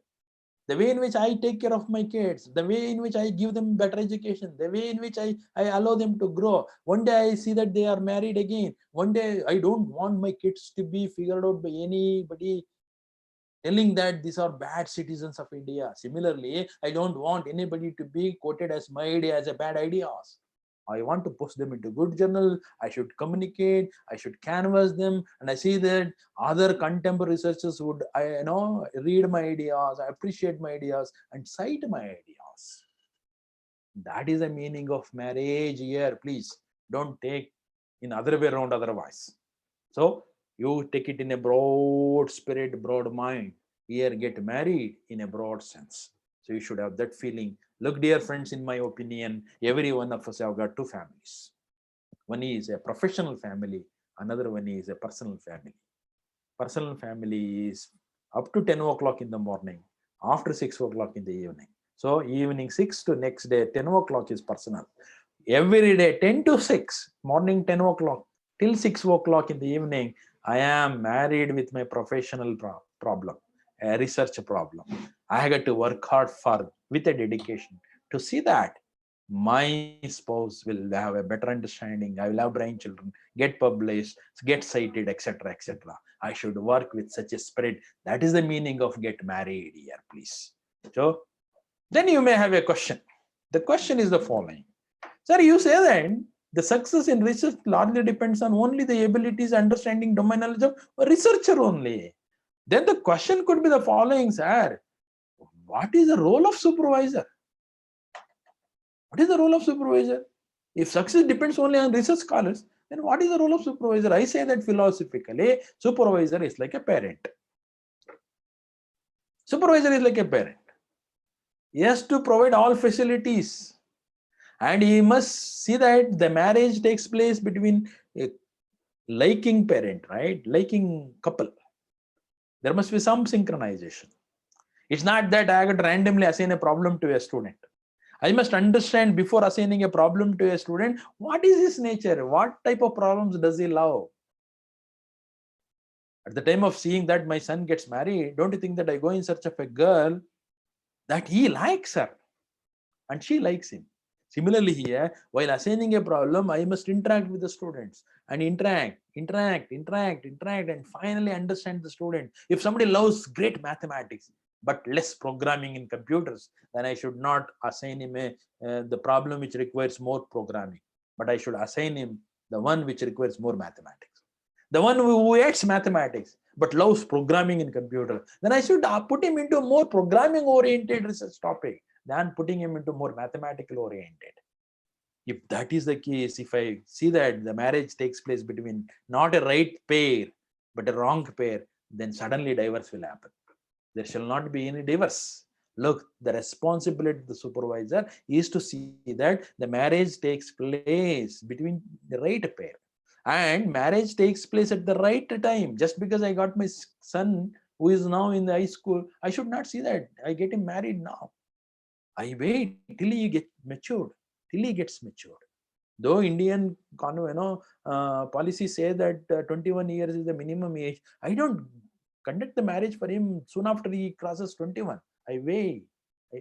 The way in which I take care of my kids, the way in which I give them better education, the way in which I allow them to grow. One day I see that they are married again. One day I don't want my kids to be figured out by anybody telling that these are bad citizens of India. Similarly, I don't want anybody to be quoted as my idea as a bad ideas. I want to push them into good journal. I should communicate. I should canvas them, and I see that other contemporary researchers would, read my ideas, I appreciate my ideas, and cite my ideas. That is the meaning of marriage here. Please don't take in other way around otherwise. So you take it in a broad spirit, broad mind. Here, get married in a broad sense. So you should have that feeling. Look, dear friends, in my opinion, every one of us have got two families. One is a professional family, another one is a personal family. Personal family is up to 10 o'clock in the morning, after 6 o'clock in the evening. So evening 6 to next day, 10 o'clock is personal. Every day, 10 to 6, morning 10 o'clock till 6 o'clock in the evening, I am married with my professional problem, a research problem. I got to work hard for with a dedication to see that my spouse will have a better understanding. I will have grandchildren, get published, get cited, etc., etc. I should work with such a spirit. That is the meaning of get married here, please. So then you may have a question. The question is the following. Sir, you say that the success in research largely depends on only the abilities, understanding, domain knowledge of a researcher only. Then the question could be the following, sir. What is the role of supervisor? What is the role of supervisor? If success depends only on research scholars, then what is the role of supervisor? I say that philosophically, supervisor is like a parent. Supervisor is like a parent. He has to provide all facilities. And he must see that the marriage takes place between a liking parent, right? Liking couple. There must be some synchronization. It's not that I could randomly assign a problem to a student. I must understand before assigning a problem to a student, what is his nature? What type of problems does he love? At the time of seeing that my son gets married, don't you think that I go in search of a girl that he likes her and she likes him? Similarly here, while assigning a problem, I must interact with the students and interact, and finally understand the student. If somebody loves great mathematics, but less programming in computers, then I should not assign him the problem which requires more programming, but I should assign him the one which requires more mathematics. The one who hates mathematics, but loves programming in computer, then I should put him into a more programming oriented research topic than putting him into more mathematical oriented. If that is the case, if I see that the marriage takes place between not a right pair, but a wrong pair, then suddenly divorce will happen. There shall not be any divorce. Look, the responsibility of the supervisor is to see that the marriage takes place between the right pair. And marriage takes place at the right time. Just because I got my son who is now in the high school, I should not see that I get him married now. I wait till he gets matured, till he gets matured. Though Indian policies say that 21 years is the minimum age, I don't conduct the marriage for him soon after he crosses 21. I wait.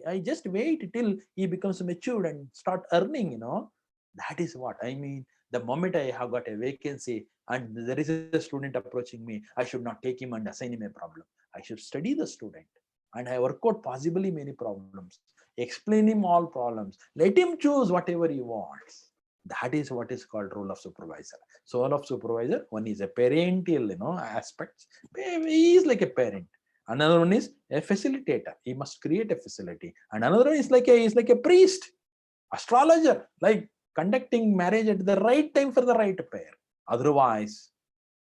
I just wait till he becomes matured and start earning, That is what I mean. The moment I have got a vacancy and there is a student approaching me, I should not take him and assign him a problem. I should study the student and I work out possibly many problems. Explain him all problems. Let him choose whatever he wants. That is what is called role of supervisor. So role of supervisor, one is a parental, aspects. He is like a parent. Another one is a facilitator. He must create a facility. And another one is like a priest, astrologer, like conducting marriage at the right time for the right pair. Otherwise,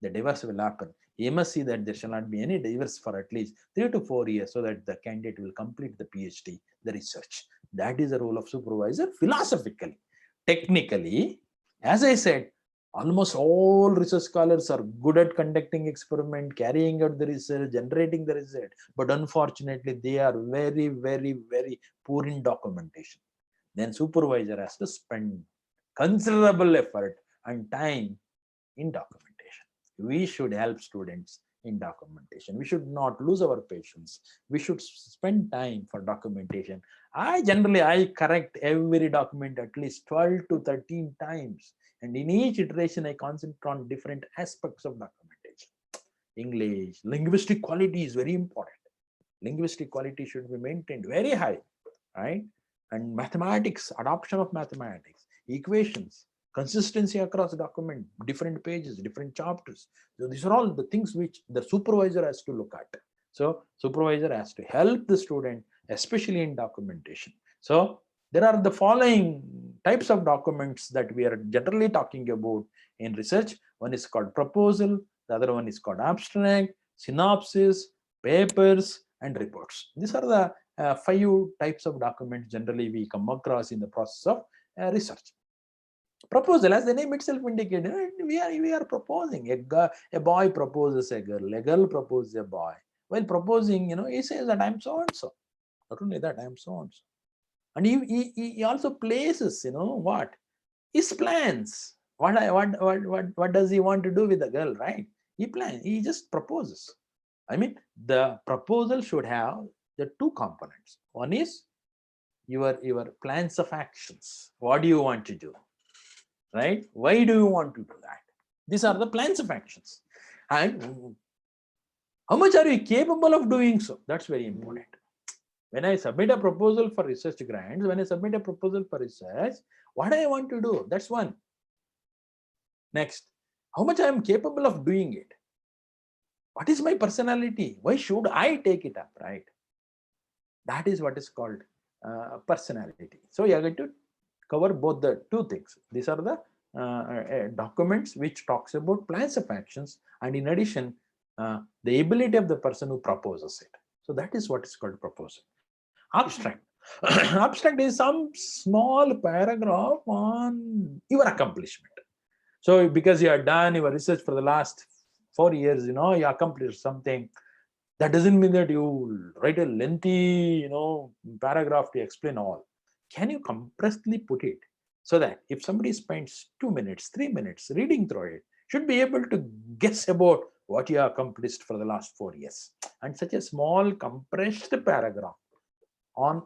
the divorce will happen. You must see that there shall not be any divorce for at least 3 to 4 years so that the candidate will complete the PhD, the research. That is the role of supervisor philosophically. Technically, as I said, almost all research scholars are good at conducting experiment, carrying out the research, generating the research, but unfortunately, they are very, very, very poor in documentation. Then supervisor has to spend considerable effort and time in documentation. We should help students in documentation. We should not lose our patience. We should spend time for documentation. I correct every document at least 12 to 13 times. And in each iteration, I concentrate on different aspects of documentation. English, linguistic quality is very important. linguistic quality should be maintained very high, right? And mathematics, adoption of mathematics, equations, consistency across document, different pages, different chapters. So these are all the things which the supervisor has to look at. So supervisor has to help the student, especially in documentation. So there are the following types of documents that we are generally talking about in research. One is called proposal, the other one is called abstract, synopsis, papers, and reports. These are the 5 types of documents generally we come across in the process of research. Proposal, as the name itself indicates, we are proposing. A boy proposes a girl proposes a boy. While proposing, he says that I'm so and so. Not only that, I'm so and so. And he also places, what? His plans. What does he want to do with the girl, right? He plans, he just proposes. I mean, the proposal should have the 2 components. One is your plans of actions. What do you want to do? Right? Why do you want to do that? These are the plans of actions. And how much are you capable of doing so? That's very important. When I submit a proposal for research grants, when I submit a proposal for research, what do I want to do? That's one. Next, how much I am capable of doing it? What is my personality? Why should I take it up, right? That is what is called personality. So you are going to cover both the 2 things. These are the documents which talks about plans of actions, and in addition, the ability of the person who proposes it. So that is what is called proposal. Abstract. Abstract is some small paragraph on your accomplishment. So because you have done your research for the last 4 years, you accomplished something. That doesn't mean that you write a lengthy, paragraph to explain all. Can you compressedly put it so that if somebody spends 2 minutes, 3 minutes reading through it, should be able to guess about what you have accomplished for the last 4 years. And such a small compressed paragraph on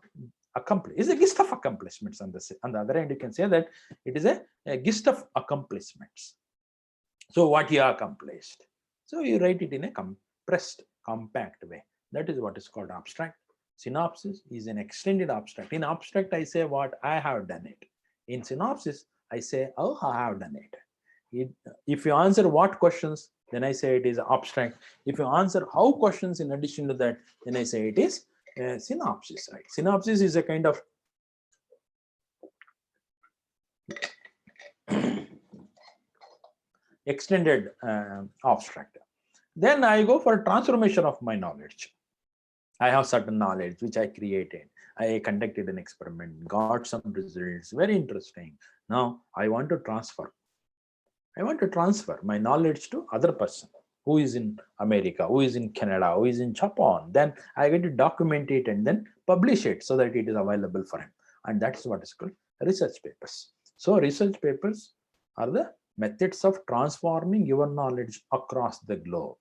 is a list of accomplishments. On the other hand, you can say that it is a list of accomplishments. So what you accomplished. So you write it in a compressed, compact way. That is what is called abstract. Synopsis is an extended abstract. In abstract, I say what I have done it. In synopsis, I say how I have done it. If you answer what questions, then I say it is abstract. If you answer how questions in addition to that, then I say it is synopsis. Right? Synopsis is a kind of extended abstract. Then I go for transformation of my knowledge. I have certain knowledge which I created. I conducted an experiment, got some results, very interesting. Now I want to transfer. I want to transfer my knowledge to other person who is in America, who is in Canada, who is in Japan. Then I get to document it and then publish it so that it is available for him. And that is what is called research papers. So research papers are the methods of transforming your knowledge across the globe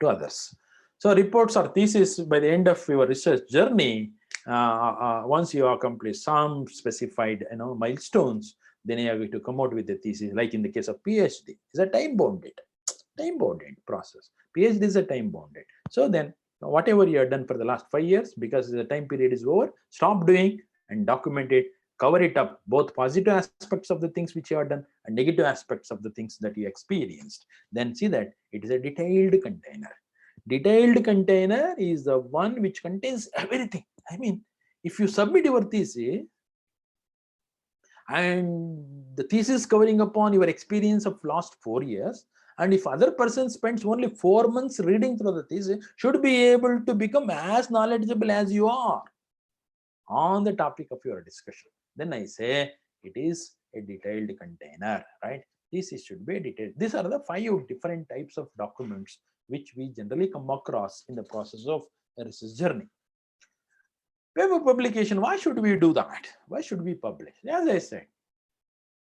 to others. So reports or thesis by the end of your research journey, once you accomplish some specified milestones, then you are going to come out with a thesis. Like in the case of PhD, it's a time-bounded process. PhD is a time-bounded. So then whatever you have done for the last 5 years, because the time period is over, stop doing and document it, cover it up, both positive aspects of the things which you have done and negative aspects of the things that you experienced. Then see that it is a detailed container. Detailed container is the one which contains everything. I mean, if you submit your thesis and the thesis covering upon your experience of last 4 years, and if other person spends only 4 months reading through the thesis, should be able to become as knowledgeable as you are on the topic of your discussion. Then I say it is a detailed container, right? Thesis should be detailed. These are the 5 different types of documents which we generally come across in the process of a research journey. Paper publication, why should we do that? Why should we publish? As I said,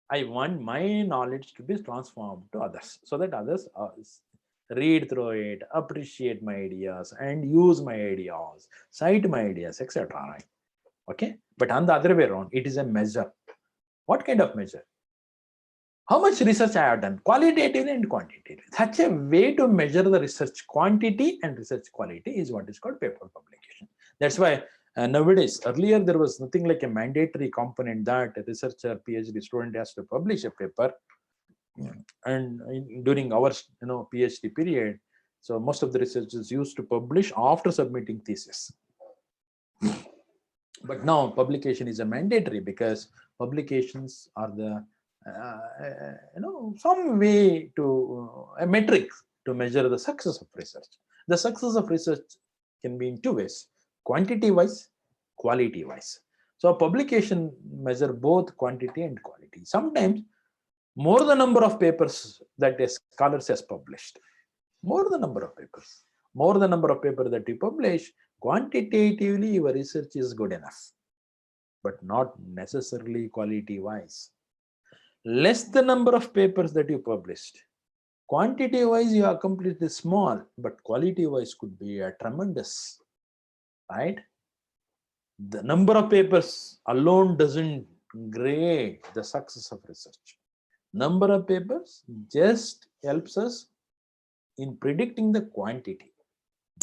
I want my knowledge to be transformed to others so that others read through it, appreciate my ideas and use my ideas, cite my ideas, etc. Right? Okay, but on the other way around, it is a measure. What kind of measure? how much research I have done, qualitatively and quantitatively. Such a way to measure the research quantity and research quality is what is called paper publication. That's why nowadays, earlier there was nothing like a mandatory component that a researcher, PhD student has to publish a paper. And during our PhD period, so most of the researchers used to publish after submitting thesis. But now publication is a mandatory because publications are the some way to a metric to measure the success of research. The success of research can be in two ways: quantity wise, quality wise. So publication measure both quantity and quality. Sometimes more the number of papers that a scholar has published, more the number of papers, more the number of papers that you publish, quantitatively your research is good enough, but not necessarily quality wise. Less the number of papers that you published, quantity wise you accomplished the small, but quality wise could be a tremendous, right? The number of papers alone doesn't grade the success of research. Number of papers just helps us in predicting the quantity,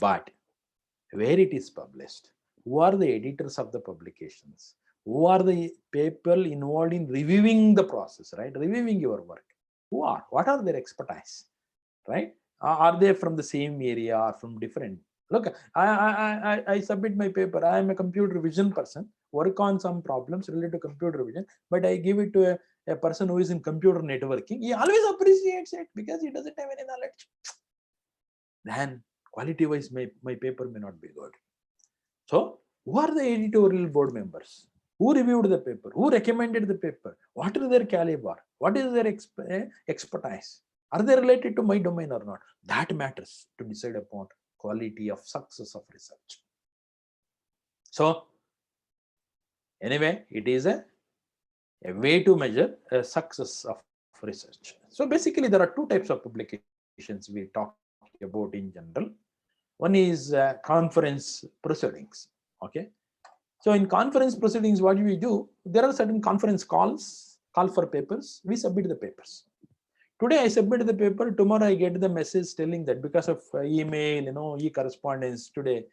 but where it is published, who are the editors of the publications, who are the people involved in reviewing the process, right? Reviewing your work. Who are? What are their expertise, right? Are they from the same area or from different? Look, I submit my paper. I am a computer vision person, work on some problems related to computer vision, but I give it to a person who is in computer networking. He always appreciates it because he doesn't have any knowledge. Then quality-wise, my paper may not be good. So, who are the editorial board members? Who reviewed the paper? Who recommended the paper? What is their caliber? What is their expertise? Are they related to my domain or not? That matters to decide upon quality of success of research. So, anyway, it is a way to measure a success of research. So, basically, there are two types of publications we talk about in general. One is conference proceedings. Okay. So in conference proceedings, what do we do? There are certain conference calls, call for papers. We submit the papers. Today I submit the paper. Tomorrow I get the message telling that because of email, e-correspondence today,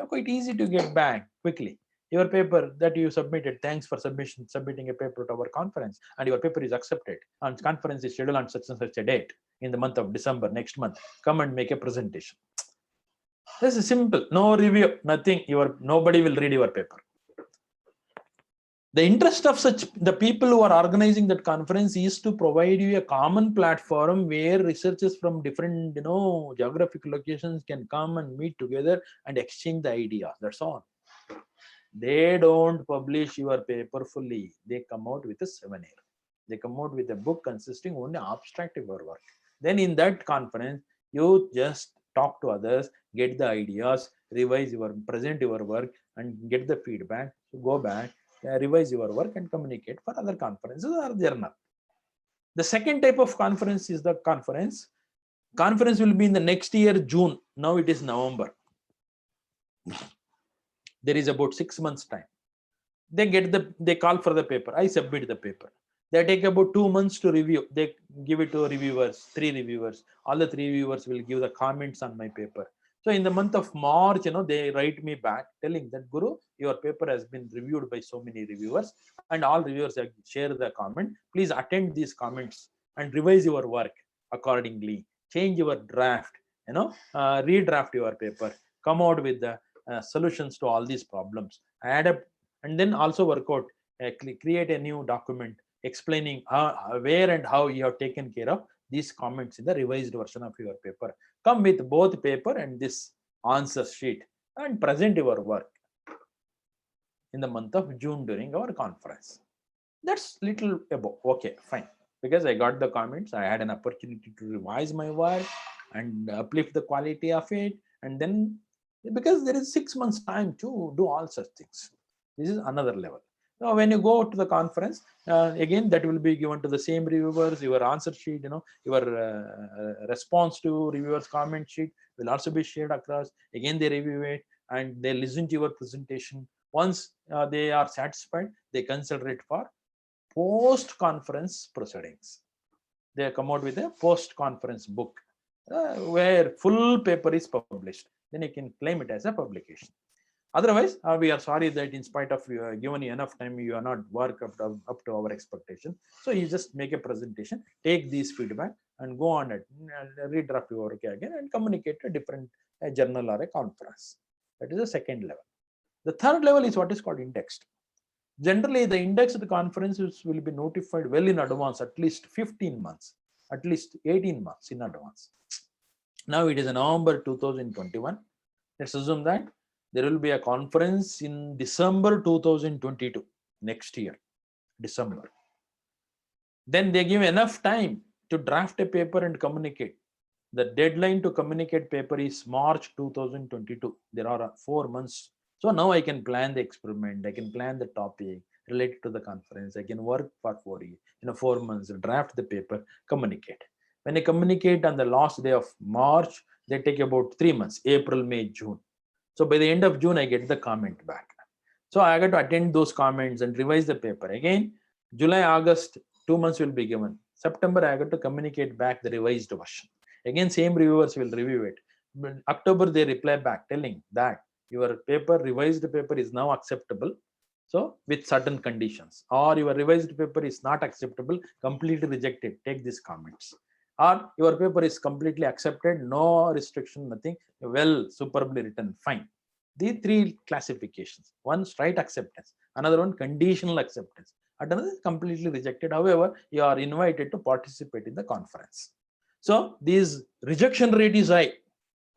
quite easy to get back quickly. Your paper that you submitted, thanks for submitting a paper to our conference, and your paper is accepted. And conference is scheduled on such and such a date in the month of December next month. Come and make a presentation. This is simple, no review, nothing. Nobody will read your paper. The interest of the people who are organizing that conference is to provide you a common platform where researchers from different, geographic locations can come and meet together and exchange the ideas. That's all. They don't publish your paper fully. They come out with a seminar. They come out with a book consisting only abstract of your work. Then in that conference, you just talk to others, get the ideas, present your work, and get the feedback. So go back, revise your work, and communicate for other conferences or journal. The second type of conference is the conference. Conference will be in the next year, June. Now it is November. There is about 6 months time. They call for the paper. I submit the paper. They take about 2 months to review. They give it to reviewers, 3 reviewers. All the 3 reviewers will give the comments on my paper. So in the month of March, they write me back telling that, Guru, your paper has been reviewed by so many reviewers, and all reviewers have shared the comment. Please attend these comments and revise your work accordingly. Change your draft, redraft your paper. Come out with the solutions to all these problems. Add up, and then also work out, create a new document explaining where and how you have taken care of these comments in the revised version of your paper. Come with both paper and this answer sheet and present your work in the month of June during our conference. That's little above. Okay, fine. Because I got the comments, I had an opportunity to revise my work and uplift the quality of it. And then, because there is 6 months time to do all such things. This is another level. Now, when you go to the conference, again, that will be given to the same reviewers. Your answer sheet, your response to reviewers' comment sheet will also be shared across. Again, they review it and they listen to your presentation. Once they are satisfied, they consider it for post-conference proceedings. they come out with a post-conference book where full paper is published. Then you can claim it as a publication. Otherwise, we are sorry that in spite of you given you enough time, you are not work up to our expectation. So you just make a presentation, take these feedback, and go on it, redraft your work again, and communicate to a different journal or a conference. That is the second level. The third level is what is called indexed. Generally, the indexed conferences will be notified well in advance, at least 15 months, at least 18 months in advance. Now it is November 2021. Let's assume that there will be a conference in December 2022, next year, December. Then they give enough time to draft a paper and communicate. The deadline to communicate paper is March 2022. There are 4 months. So now I can plan the experiment. I can plan the topic related to the conference. I can work for 4 months, draft the paper, communicate. When I communicate on the last day of March, they take about 3 months, April, May, June. So by the end of June, I get the comment back. So I got to attend those comments and revise the paper. Again, July, August, 2 months will be given. September, I got to communicate back the revised version. Again, same reviewers will review it. But October, they reply back telling that your paper, revised paper is now acceptable. So with certain conditions, or your revised paper is not acceptable, completely rejected, take these comments. Or your paper is completely accepted, no restriction, nothing, well, superbly written, fine. The 3 classifications. One, straight acceptance. Another one, conditional acceptance. Another is completely rejected. However, you are invited to participate in the conference. So this rejection rate is high.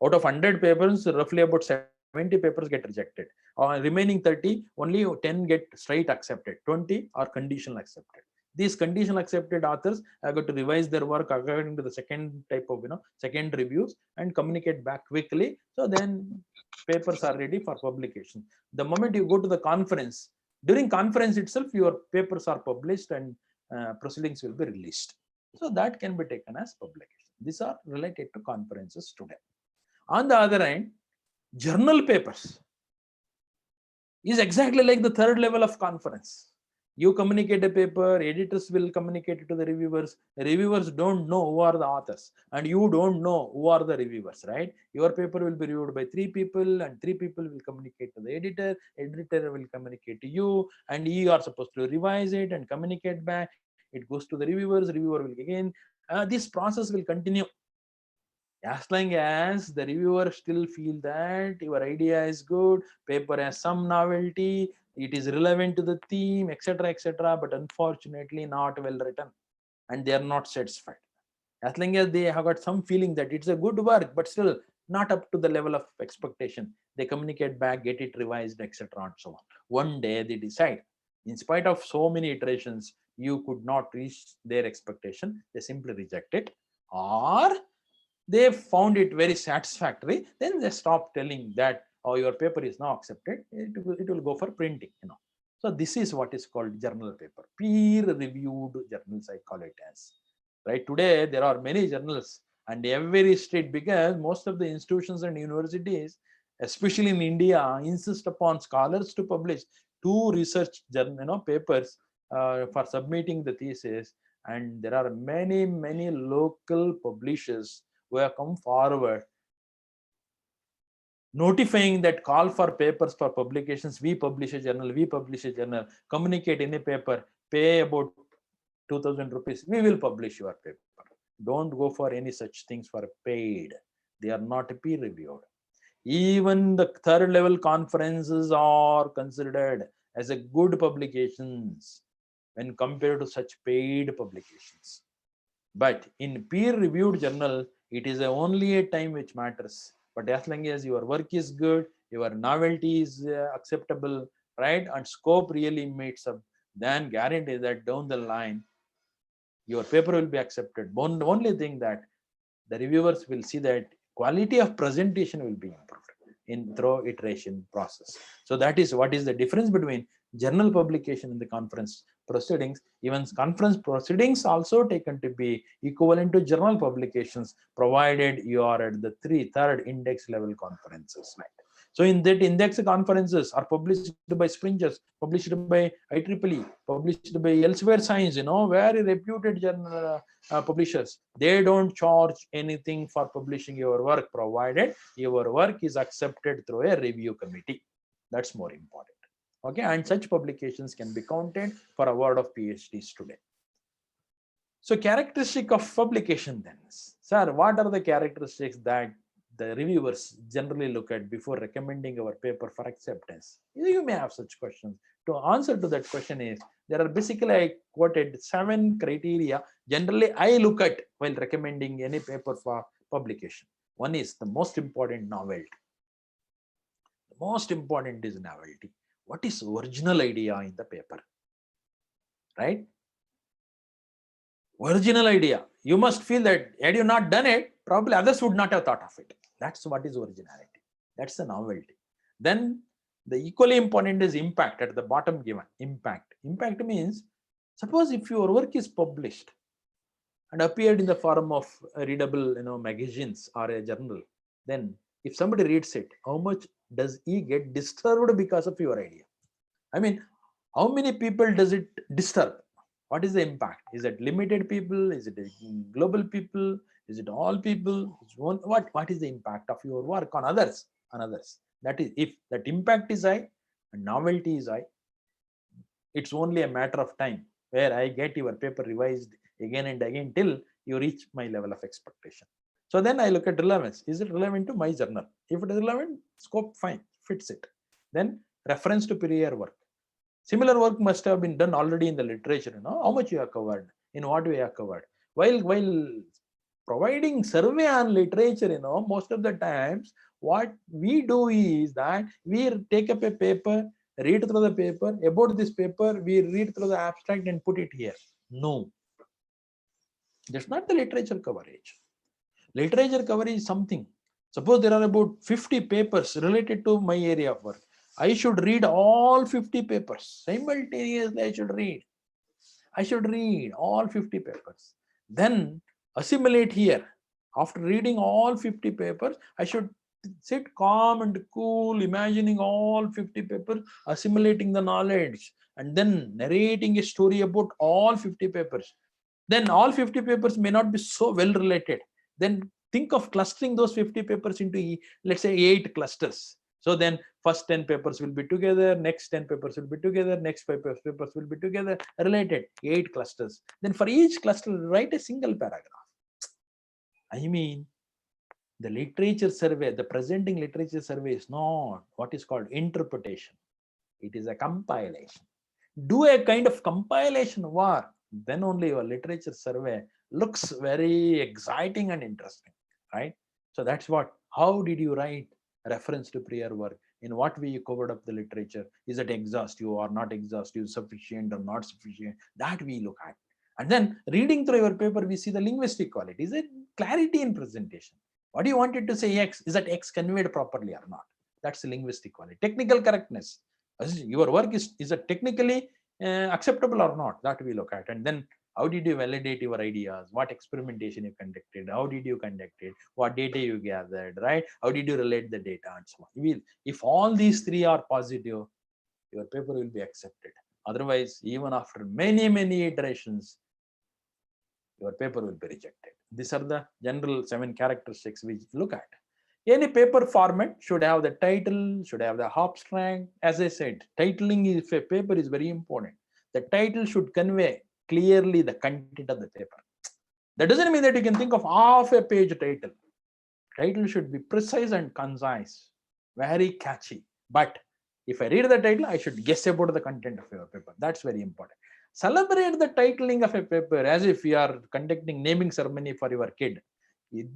Out of 100 papers, roughly about 70 papers get rejected. Remaining 30, only 10 get straight accepted. 20 are conditional accepted. These conditional accepted authors have got to revise their work according to the second type of, second reviews and communicate back quickly. So then papers are ready for publication. The moment you go to the conference, during conference itself, your papers are published and proceedings will be released. So that can be taken as publication. These are related to conferences today. On the other hand, journal papers is exactly like the third level of conference. You communicate a paper, editors will communicate it to the reviewers. The reviewers don't know who are the authors, and you don't know who are the reviewers, right? Your paper will be reviewed by 3 people, and 3 people will communicate to the editor. Editor will communicate to you, and you are supposed to revise it and communicate back. It goes to the reviewers. Reviewer will again. This process will continue. As long as the reviewer still feel that your idea is good, paper has some novelty, it is relevant to the theme, etc., but unfortunately not well written, and they are not satisfied. As long as they have got some feeling that it's a good work, but still not up to the level of expectation, they communicate back, get it revised, etc., and so on. One day they decide, in spite of so many iterations, you could not reach their expectation, they simply reject it, or they found it very satisfactory, then they stop telling that, oh, your paper is now accepted, it will go for printing. So this is what is called journal paper, peer reviewed journals, I call it as. Right, today there are many journals and every state, because most of the institutions and universities, especially in India, insist upon scholars to publish 2 research papers for submitting the thesis, and there are many local publishers who have come forward notifying that call for papers for publications. We publish a journal, communicate in a paper, pay about 2,000 rupees, we will publish your paper. Don't go for any such things for paid. They are not peer reviewed. Even the third level conferences are considered as a good publications when compared to such paid publications. But in peer reviewed journal, it is only a time which matters. But as long as your work is good, your novelty is acceptable, right, and scope really meets up, then guarantee that down the line, your paper will be accepted. Only thing that the reviewers will see that quality of presentation will be improved through iteration process. So that is what is the difference between journal publication and the conference proceedings. Even conference proceedings also taken to be equivalent to journal publications, provided you are at the third index level conferences. Right? So in that index conferences are published by Springers, published by IEEE, published by elsewhere science, very reputed journal publishers. They don't charge anything for publishing your work, provided your work is accepted through a review committee. That's more important. Okay, and such publications can be counted for award of PhDs today. So characteristic of publication then. Sir, what are the characteristics that the reviewers generally look at before recommending our paper for acceptance? You may have such questions. To answer to that question is, there are basically, I quoted 7 criteria generally I look at while recommending any paper for publication. One is the most important, novelty. The most important is novelty. What is original idea in the paper? Right? Original idea. You must feel that had you not done it, probably others would not have thought of it. That's what is originality. That's the novelty. Then the equally important is impact at the bottom given. Impact. Impact means, suppose if your work is published and appeared in the form of readable, magazines or a journal, then if somebody reads it, how much does he get disturbed because of your idea? I mean, how many people does it disturb? What is the impact? Is it limited people? Is it global people? Is it all people? What is the impact of your work on others? That is, if that impact is high and novelty is high, it's only a matter of time where I get your paper revised again and again till you reach my level of expectation. So then I look at relevance. Is it relevant to my journal? If it is relevant, scope fine, fits it. Then reference to prior work. Similar work must have been done already in the literature, how much you have covered, in what way you have covered. While providing survey on literature, most of the times, what we do is that we take up a paper, read through the paper, about this paper, we read through the abstract and put it here. No. That's not the literature coverage. Literature coverage is something. Suppose there are about 50 papers related to my area of work. I should read all 50 papers. Simultaneously, I should read all 50 papers. Then assimilate here. After reading all 50 papers, I should sit calm and cool, imagining all 50 papers, assimilating the knowledge, and then narrating a story about all 50 papers. Then all 50 papers may not be so well related. Then think of clustering those 50 papers into, let's say, 8 clusters. So then first 10 papers will be together, next 10 papers will be together, next 5 papers will be together, related, 8 clusters. Then for each cluster, write a single paragraph. I mean, the literature survey, the presenting literature survey is not what is called interpretation. It is a compilation. Do a kind of compilation work, then only your literature survey looks very exciting and interesting, right? So that's what, how did you write reference to prior work? In what way you covered up the literature? Is it exhaustive or not exhaustive, sufficient or not sufficient? That we look at. And then reading through your paper, we see the linguistic quality. Is it clarity in presentation? What do you wanted to say X? Is that X conveyed properly or not? That's the linguistic quality. Technical correctness. Your work is it technically acceptable or not? That we look at. And then how did you validate your ideas? What experimentation you conducted? How did you conduct it? What data you gathered, right? How did you relate the data and so on? If all these 3 are positive, your paper will be accepted. Otherwise, even after many, many iterations, your paper will be rejected. These are the general 7 characteristics we look at. Any paper format should have the title, should have the abstract. As I said, titling of a paper is very important. The title should convey clearly the content of the paper. That doesn't mean that you can think of half a page title. Title should be precise and concise, very catchy. But if I read the title, I should guess about the content of your paper. That's very important. Celebrate the titling of a paper as if you are conducting naming ceremony for your kid.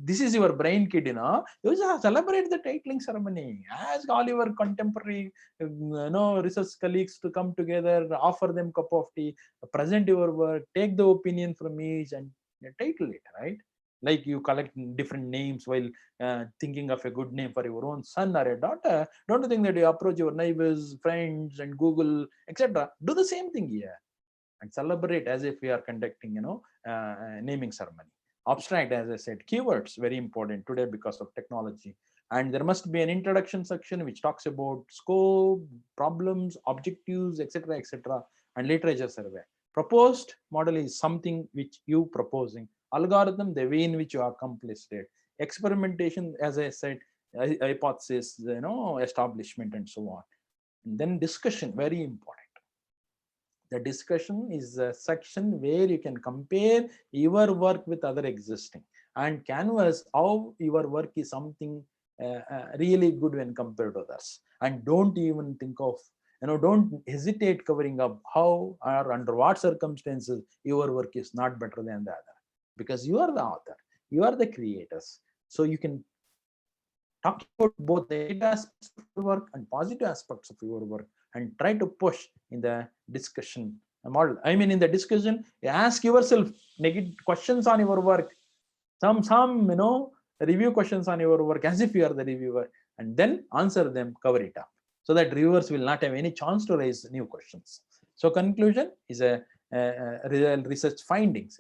This is your brain kid, you just celebrate the titling ceremony. Ask all your contemporary, research colleagues to come together, offer them cup of tea, present your work, take the opinion from each and title it, right? Like you collect different names while thinking of a good name for your own son or a daughter. Don't you think that you approach your neighbors, friends, and Google, etc. Do the same thing here and celebrate as if we are conducting, naming ceremony. Abstract, as I said, keywords, very important today because of technology. And there must be an introduction section which talks about scope, problems, objectives, etc., etc., and literature survey. Proposed model is something which you proposing. Algorithm, the way in which you accomplished it. Experimentation, as I said, hypothesis, establishment, and so on. And then discussion, very important. The discussion is a section where you can compare your work with other existing and canvas how your work is something really good when compared to others. And don't even think of, don't hesitate covering up how or under what circumstances your work is not better than the other, because you are the author, you are the creators. So you can talk about both the negative aspects of your work and positive aspects of your work and try to push in the discussion model. I mean, in the discussion, you ask yourself negative questions on your work, some review questions on your work as if you are the reviewer, and then answer them, cover it up, so that reviewers will not have any chance to raise new questions. So conclusion is a real research findings,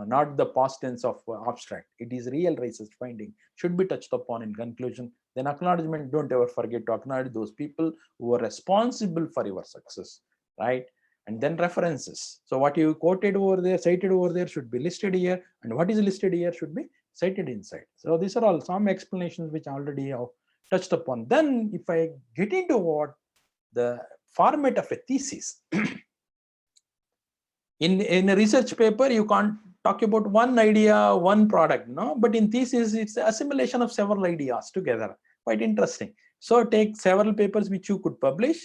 not the past tense of abstract. It is real research finding, should be touched upon in conclusion. Then acknowledgement, don't ever forget to acknowledge those people who are responsible for your success, right? And then references. So what you quoted over there, cited over there should be listed here, and what is listed here should be cited inside. So these are all some explanations which I already have touched upon. Then if I get into what the format of a thesis, in a research paper, you can't talk about one idea, one product, but in thesis, it's an assimilation of several ideas together. Quite interesting. So take several papers which you could publish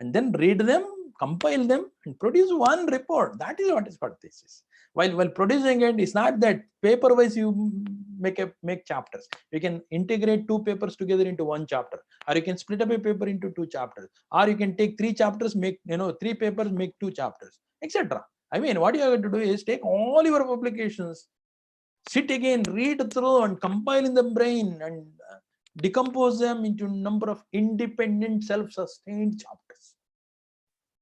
and then read them, compile them, and produce one report. That is what is called thesis. While producing it, it's not that paper wise you make chapters. You can integrate two papers together into one chapter, or you can split up a paper into two chapters, or you can take three chapters, make three papers, make two chapters, etc. I mean, what you have to do is take all your publications, sit again, read through and compile in the brain and decompose them into a number of independent, self-sustained chapters.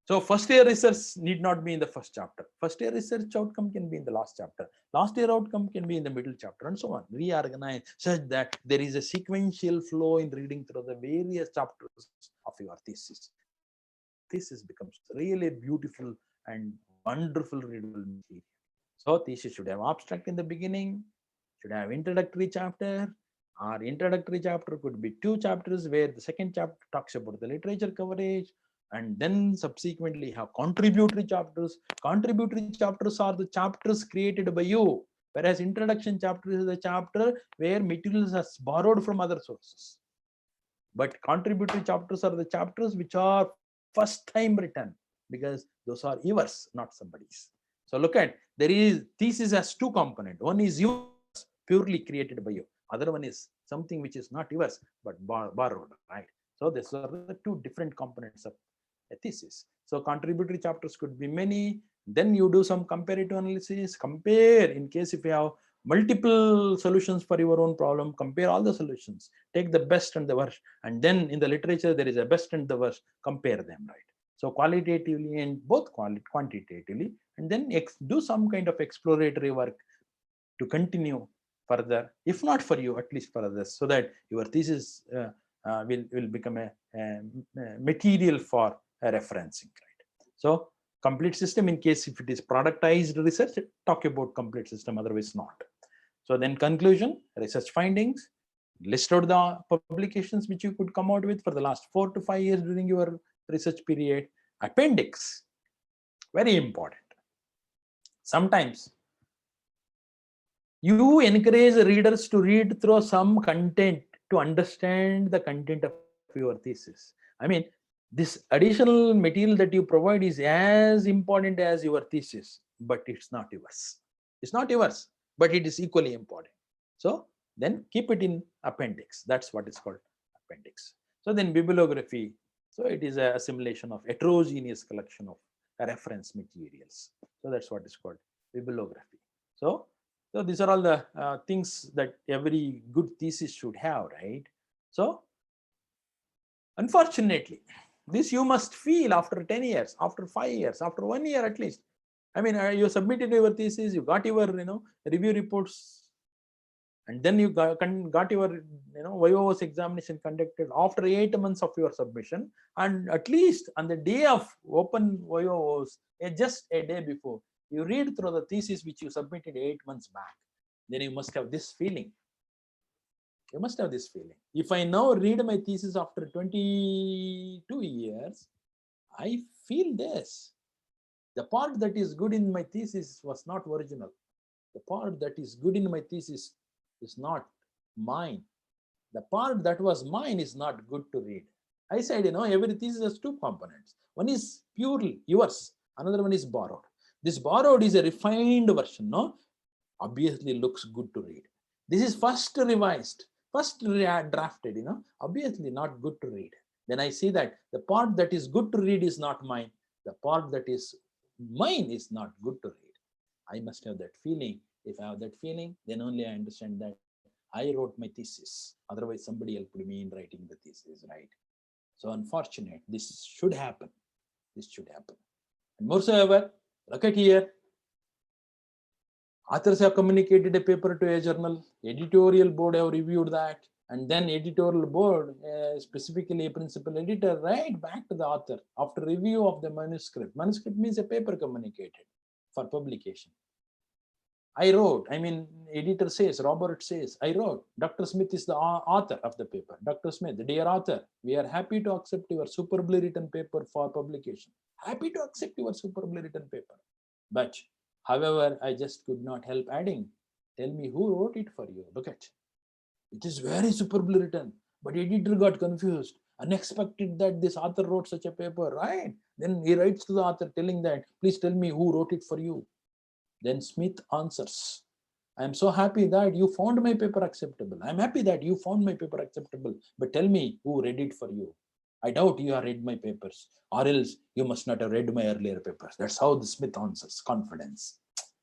So first year research need not be in the first chapter. First year research outcome can be in the last chapter. Last year outcome can be in the middle chapter, and so on. Reorganize such that there is a sequential flow in reading through the various chapters of your thesis. Thesis becomes really beautiful and wonderful readable material. So thesis should have abstract in the beginning, should have introductory chapter, or introductory chapter could be two chapters where the second chapter talks about the literature coverage, and then subsequently have contributory chapters. Contributory chapters are the chapters created by you, whereas introduction chapter is the chapter where materials are borrowed from other sources. But contributory chapters are the chapters which are first time written, because those are yours, not somebody's. So look at, there is thesis has two components. One is yours, purely created by you. Other one is something which is not yours, but borrowed, right? So these are the two different components of a thesis. So contributory chapters could be many. Then you do some comparative analysis, compare in case if you have multiple solutions for your own problem, compare all the solutions, take the best and the worst. And then in the literature, there is a best and the worst, compare them, right? So qualitatively and both quantitatively, and then do some kind of exploratory work to continue further, if not for you, at least for others, so that your thesis will become a material for a referencing, right? So complete system, in case if it is productized research, talk about complete system, otherwise not. So then conclusion, research findings, list out the publications which you could come out with for the last 4 to 5 years during your research period. Appendix, very important. Sometimes you encourage readers to read through some content to understand the content of your thesis. I mean, this additional material that you provide is as important as your thesis, but it's not yours. It's not yours, but it is equally important. So then keep it in appendix. That's what is called appendix. So then bibliography. So it is a assimilation of heterogeneous collection of reference materials. So that's what is called bibliography. So these are all the things that every good thesis should have, right? So unfortunately, this you must feel after 10 years, after 5 years, after 1 year at least. I mean, you submitted your thesis, you got your review reports, and then you got your YOS examination conducted after 8 months of your submission, and at least on the day of open YOS, just a day before, you read through the thesis which you submitted 8 months back, then you must have this feeling. You must have this feeling. If I now read my thesis after 22 years, I feel this. The part that is good in my thesis was not original. The part that is good in my thesis is not mine. The part that was mine is not good to read. I said, every thesis has two components. One is purely yours. Another one is borrowed. This borrowed is a refined version, no? Obviously looks good to read. This is first revised, first drafted, obviously not good to read. Then I see that the part that is good to read is not mine. The part that is mine is not good to read. I must have that feeling. If I have that feeling, then only I understand that I wrote my thesis. Otherwise, somebody helped me in writing the thesis, right? So unfortunate, this should happen. This should happen. And moreover, look at here. Authors have communicated a paper to a journal. Editorial board have reviewed that. And then editorial board, specifically a principal editor, write back to the author after review of the manuscript. Manuscript means a paper communicated for publication. Editor says, Robert says, I wrote, Dr. Smith is the author of the paper. Dr. Smith, dear author, we are happy to accept your superbly written paper for publication. Happy to accept your superbly written paper. But, however, I just could not help adding. Tell me who wrote it for you. Look at. It is very superbly written, but editor got confused. Unexpected that this author wrote such a paper, right? Then he writes to the author telling that, please tell me who wrote it for you. Then Smith answers, I am so happy that you found my paper acceptable. I am happy that you found my paper acceptable, but tell me who read it for you. I doubt you have read my papers, or else you must not have read my earlier papers. That's how the Smith answers, confidence.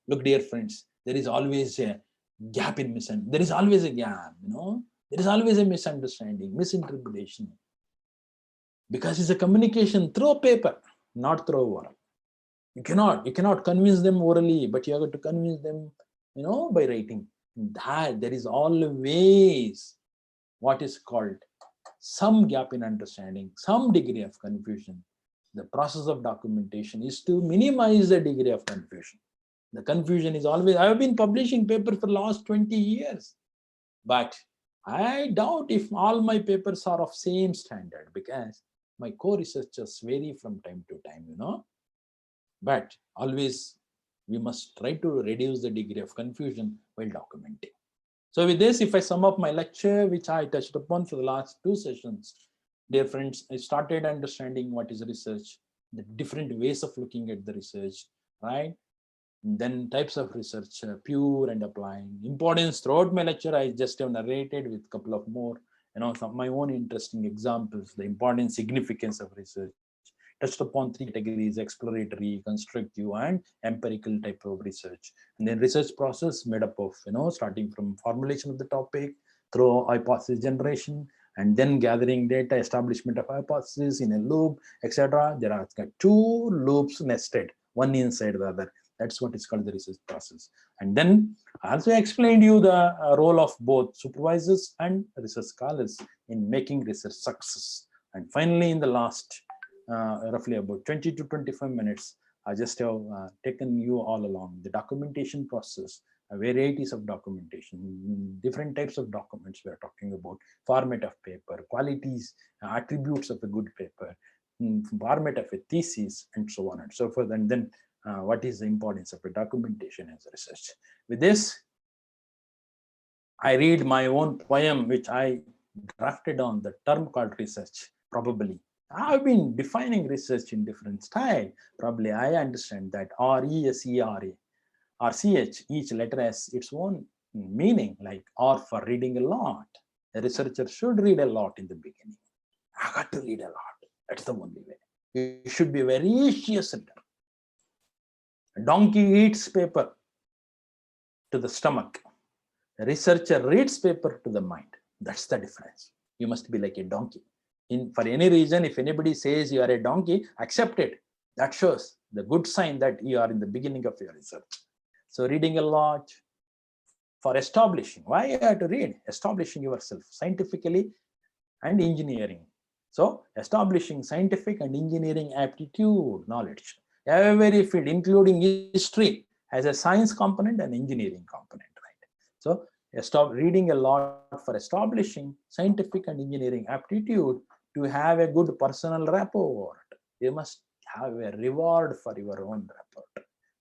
Look, dear friends, there is always a gap in misunderstanding. There is always a gap, There is always a misunderstanding, misinterpretation. Because it's a communication through paper, not through oral. You cannot convince them orally, but you have to convince them, by writing. That there is always what is called some gap in understanding, some degree of confusion. The process of documentation is to minimize the degree of confusion. The confusion is always, I have been publishing papers for the last 20 years, but I doubt if all my papers are of same standard because my co-researchers vary from time to time, But always we must try to reduce the degree of confusion while documenting. So with this, if I sum up my lecture, which I touched upon for the last 2 sessions, dear friends, I started understanding what is research, the different ways of looking at the research, right? And then types of research, pure and applying. Importance throughout my lecture, I just have narrated with a couple of more, some my own interesting examples, the important significance of research. Touched upon 3 categories: exploratory, constructive, and empirical type of research. And then research process made up of, starting from formulation of the topic through hypothesis generation, and then gathering data, establishment of hypothesis in a loop, etc. There are 2 loops nested, one inside the other. That's what is called the research process. And then I also explained you the role of both supervisors and research scholars in making research success. And finally, in the last roughly about 20 to 25 minutes, I just have taken you all along the documentation process, varieties of documentation, different types of documents we are talking about, format of paper, qualities, attributes of a good paper, format of a thesis, and so on and so forth. And then what is the importance of a documentation as a research. With this, I read my own poem, which I drafted on the term called research, probably. I've been defining research in different style. Probably I understand that R-E-S-E-R-A or C-H, each letter has its own meaning, like R for reading a lot. A researcher should read a lot in the beginning. I got to read a lot. That's the only way. You should be a voracious reader. A donkey eats paper to the stomach. A researcher reads paper to the mind. That's the difference. You must be like a donkey. For any reason, if anybody says you are a donkey, accept it. That shows the good sign that you are in the beginning of your research. So reading a lot, for establishing. Why you have to read? Establishing yourself scientifically and engineering. So establishing scientific and engineering aptitude, knowledge. Every field, including history, has a science component and engineering component, right? So stop reading a lot for establishing scientific and engineering aptitude. To have a good personal rapport, you must have a reward for your own rapport.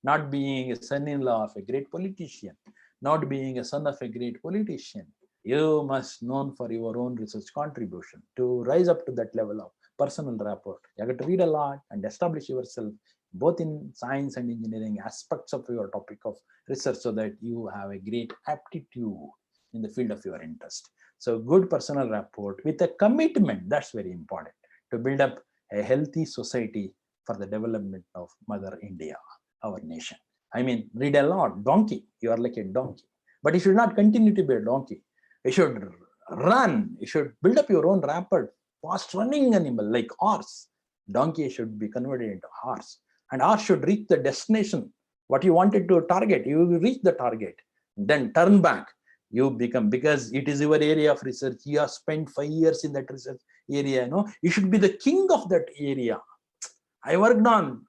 Not being a son-in-law of a great politician, not being a son of a great politician, you must known for your own research contribution. To rise up to that level of personal rapport, you have to read a lot and establish yourself both in science and engineering aspects of your topic of research, so that you have a great aptitude in the field of your interest. So good personal rapport with a commitment, that's very important to build up a healthy society for the development of Mother India, our nation. I mean, read a lot. Donkey, you are like a donkey, but you should not continue to be a donkey. You should run. You should build up your own rapid, fast running animal like horse. Donkey should be converted into horse, and horse should reach the destination. What you wanted to target, you will reach the target. Then turn back. You become, because it is your area of research. You have spent 5 years in that research area. You should be the king of that area. I worked on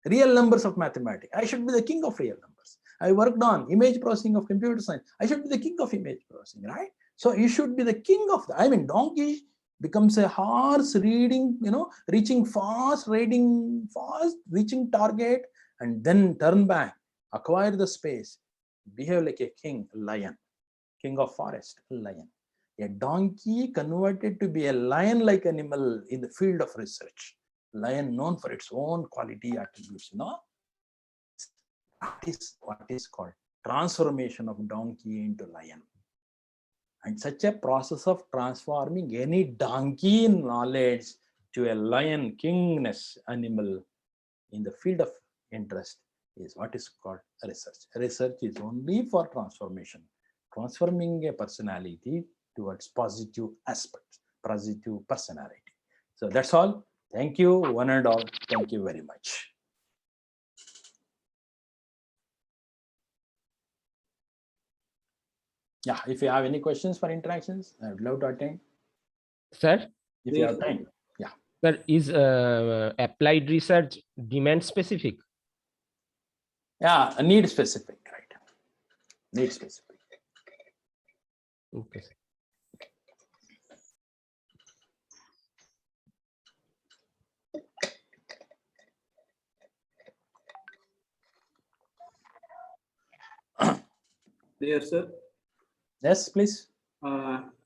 real numbers of mathematics. I should be the king of real numbers. I worked on image processing of computer science. I should be the king of image processing, right? So you should be the king of the, I mean, donkey becomes a horse reading, reaching fast, riding fast, reaching target, and then turn back, acquire the space, behave like a king, lion, king of forest, lion. A donkey converted to be a lion-like animal in the field of research. Lion known for its own quality attributes, That is what is called transformation of donkey into lion. And such a process of transforming any donkey knowledge to a lion kingness animal in the field of interest is what is called research. Research is only for transformation, transforming a personality towards positive aspects, positive personality. So that's all. Thank you, one and all. Thank you very much. Yeah, if you have any questions for interactions, I would love to attend. Sir? If you have time. Yeah. Sir, is applied research demand specific? Yeah, need specific, right? Need specific. Okay. Dear sir, Yes, please.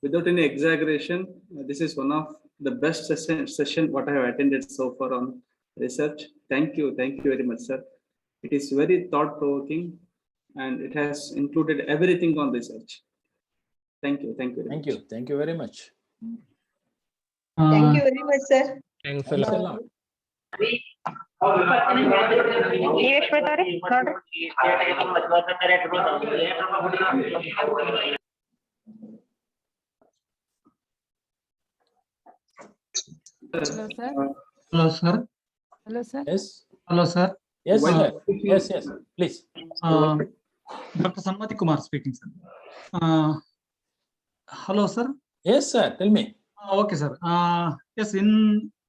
without any exaggeration, this is one of the best session what I have attended so far on research. Thank you very much, sir. It is very thought-provoking, and it has included everything on research. Thank you very much. Thank you very much. Thank you very much, sir. Thanks a Thanks a lot. lot. Hello, sir. Hello, sir. Hello, sir. Yes. Hello, sir. Yes, Well, sir. Yes, please. Dr. Sanmati Kumar speaking, sir. Hello, sir. Yes, sir. Tell me. Okay, sir. Yes,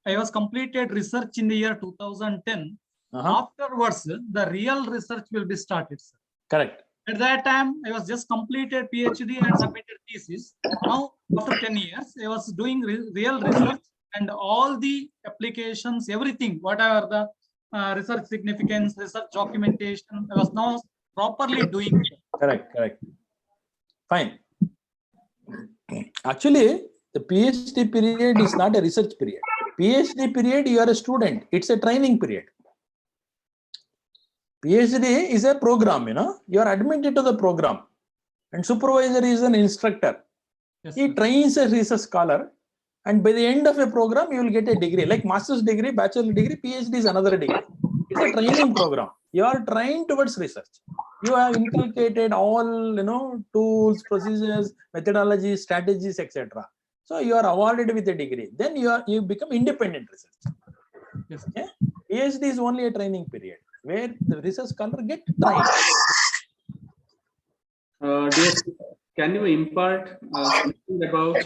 I was completed research in the year 2010. Afterwards, the real research will be started, sir. Correct. At that time, I was just completed PhD and submitted thesis. Now, after 10 years, I was doing real research, and all the applications, everything, whatever the research significance, research documentation, I was now properly doing it. Correct. Fine. Actually, the PhD period is not a research period. PhD period, you are a student. It's a training period. PhD is a program, you are admitted to the program, and supervisor is an instructor. Yes, He sir. trains a research scholar, and by the end of a program, you will get a degree, like master's degree, bachelor degree. PhD is another degree. It's a training program. You are trained towards research. You have inculcated all, tools, procedures, methodologies, strategies, etc. So you are awarded with a degree. Then you become independent researcher. Yes. Okay? PhD is only a training period where the research scholar get trained. Yes. Can you impart something about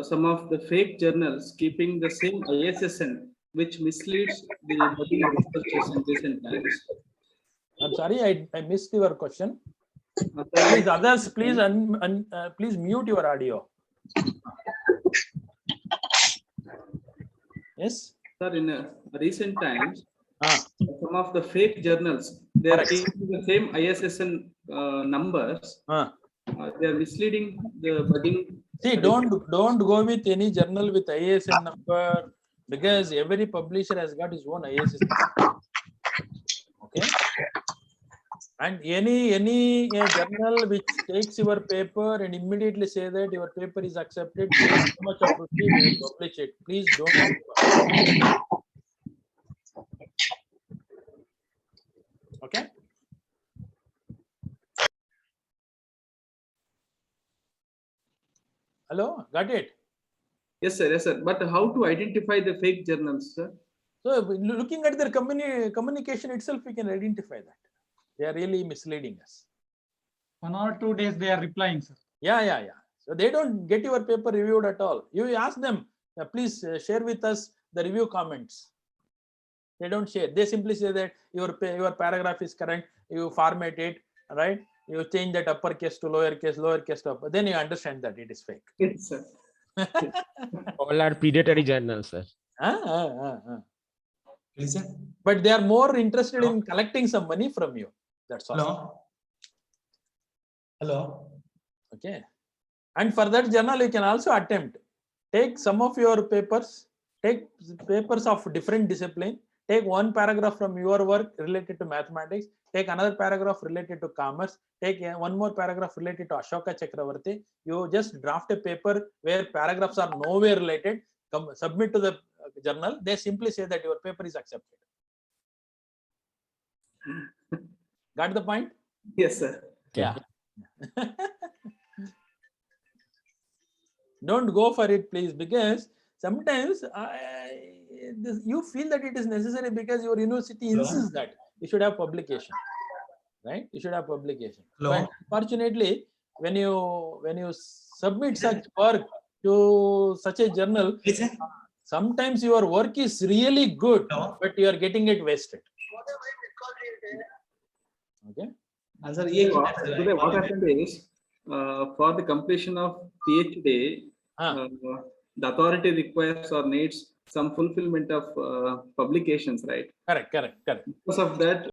some of the fake journals keeping the same ISSN, which misleads the budding researchers in recent times? I'm sorry, I missed your question. Sir, Please, others, please, please mute your audio. Yes. Sir, in recent times, Ah, some of the fake journals, they are Correct. keeping the same ISSN numbers. ah. They are misleading the budding. See, don't go with any journal with ISSN number, because every publisher has got his own ISSN. Okay. And any journal which takes your paper and immediately say that your paper is accepted, pay so much of rupee, we will publish it. Please don't. Okay. Hello, got it? Yes, sir. Yes, sir. But how to identify the fake journals, sir? So looking at their communication itself, we can identify that. They are really misleading us. 1 or 2 days they are replying, sir. Yeah. So they don't get your paper reviewed at all. You ask them, please share with us the review comments. They don't share. They simply say that your paragraph is correct. You format it, right? You change that uppercase to lowercase to upper. Then you understand that it is fake. Yes, sir. All are predatory journals, sir. Listen. But they are more interested in collecting some money from you. That's all. Hello. Okay. And for that journal, you can also attempt. Take some of your papers, take papers of different discipline, take one paragraph from your work related to mathematics, take another paragraph related to commerce, take one more paragraph related to Ashoka Chakravarti. You just draft a paper where paragraphs are nowhere related, submit to the journal. They simply say that your paper is accepted. Got the point? Yes, sir. Yeah. Don't go for it, please, because sometimes you feel that it is necessary because your university insists that you should have publication, right? You should have publication. But unfortunately, when you submit such work to such a journal, sometimes your work is really good, but you are getting it wasted. Okay. Today, what happened is, for the completion of PhD, the authority requires or needs some fulfillment of publications, right? Correct. Because of that,